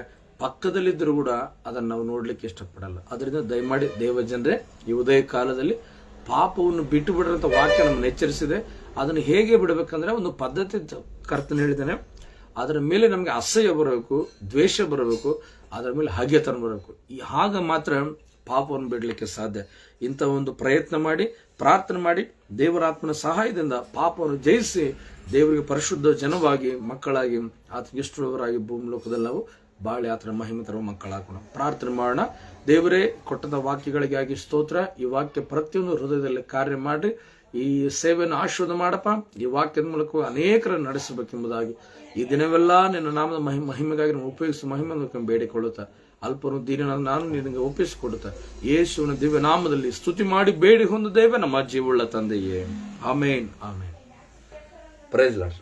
ಪಕ್ಕದಲ್ಲಿದ್ದರೂ ಕೂಡ ಅದನ್ನ ನಾವು ನೋಡ್ಲಿಕ್ಕೆ ಇಷ್ಟಪಡಲ್ಲ. ಅದರಿಂದ ದಯಮಾಡಿ ದೇವ ಜನರೇ, ಈ ಉದಯ ಕಾಲದಲ್ಲಿ ಪಾಪವನ್ನು ಬಿಟ್ಟು ಬಿಡ್ರಂತ ವಾಕ್ಯ ನಮ್ಮನ್ನು ಎಚ್ಚರಿಸಿದೆ. ಅದನ್ನು ಹೇಗೆ ಬಿಡಬೇಕಂದ್ರೆ ಒಂದು ಪದ್ಧತಿ ಕರ್ತನ ಹೇಳಿದ್ದಾನೆ. ಅದರ ಮೇಲೆ ನಮಗೆ ಅಸಹ್ಯ ಬರಬೇಕು, ದ್ವೇಷ ಬರಬೇಕು, ಅದರ ಮೇಲೆ ಹಗೆತನ ಬರಬೇಕು. ಆಗ ಮಾತ್ರ ಪಾಪವನ್ನು ಬಿಡಲಿಕ್ಕೆ ಸಾಧ್ಯ. ಇಂಥ ಒಂದು ಪ್ರಯತ್ನ ಮಾಡಿ, ಪ್ರಾರ್ಥನೆ ಮಾಡಿ, ದೇವರಾತ್ಮನ ಸಹಾಯದಿಂದ ಪಾಪವನ್ನು ಜಯಿಸಿ ದೇವರಿಗೆ ಪರಿಶುದ್ಧ ಜನವಾಗಿ, ಮಕ್ಕಳಾಗಿ, ಆತನಿಗೆ ಇಷ್ಟುಳ್ಳವರಾಗಿ ಭೂಮಿ ಲೋಕದಲ್ಲಿ ನಾವು ಬಾಳೆ ಆತನ ಮಹಿಮೆ ತರುವ ಮಕ್ಕಳಾಗೋಣ. ಪ್ರಾರ್ಥನೆ ಮಾಡೋಣ. ದೇವರೇ, ಕೊಟ್ಟದ ವಾಕ್ಯಗಳಿಗಾಗಿ ಸ್ತೋತ್ರ. ಈ ವಾಕ್ಯ ಪ್ರತಿಯೊಂದು ಹೃದಯದಲ್ಲಿ ಕಾರ್ಯ ಮಾಡಿ ಈ ಸೇವೆಯನ್ನು ಆಶೀರ್ವಾದ ಮಾಡಪ್ಪ. ಈ ವಾಕ್ಯದ ಮೂಲಕ ಅನೇಕರನ್ನು ನಡೆಸಬೇಕೆಂಬುದಾಗಿ ಈ ದಿನವೆಲ್ಲ ನಿನ್ನ ನಾಮದ ಮಹಿಮೆಗಾಗಿ ಉಪಯೋಗಿಸಿ ಮಹಿಮೆ ಬೇಡಿಕೊಳ್ಳುತ್ತಾ ಅಲ್ಪನು ದೀನ ನಾನು ನಿನಗೆ ಒಪ್ಪಿಸಿಕೊಡುತ್ತಾ ಯೇಸುವಿನ ದಿವ್ಯ ನಾಮದಲ್ಲಿ ಸ್ತುತಿ ಮಾಡಿ ಬೇಡಿ ಹೊಂದಿದ್ದೇವೆ ನಮ್ಮ ಜೀವವುಳ್ಳ ತಂದೆಯೇ. Amen, amen. Praise lord.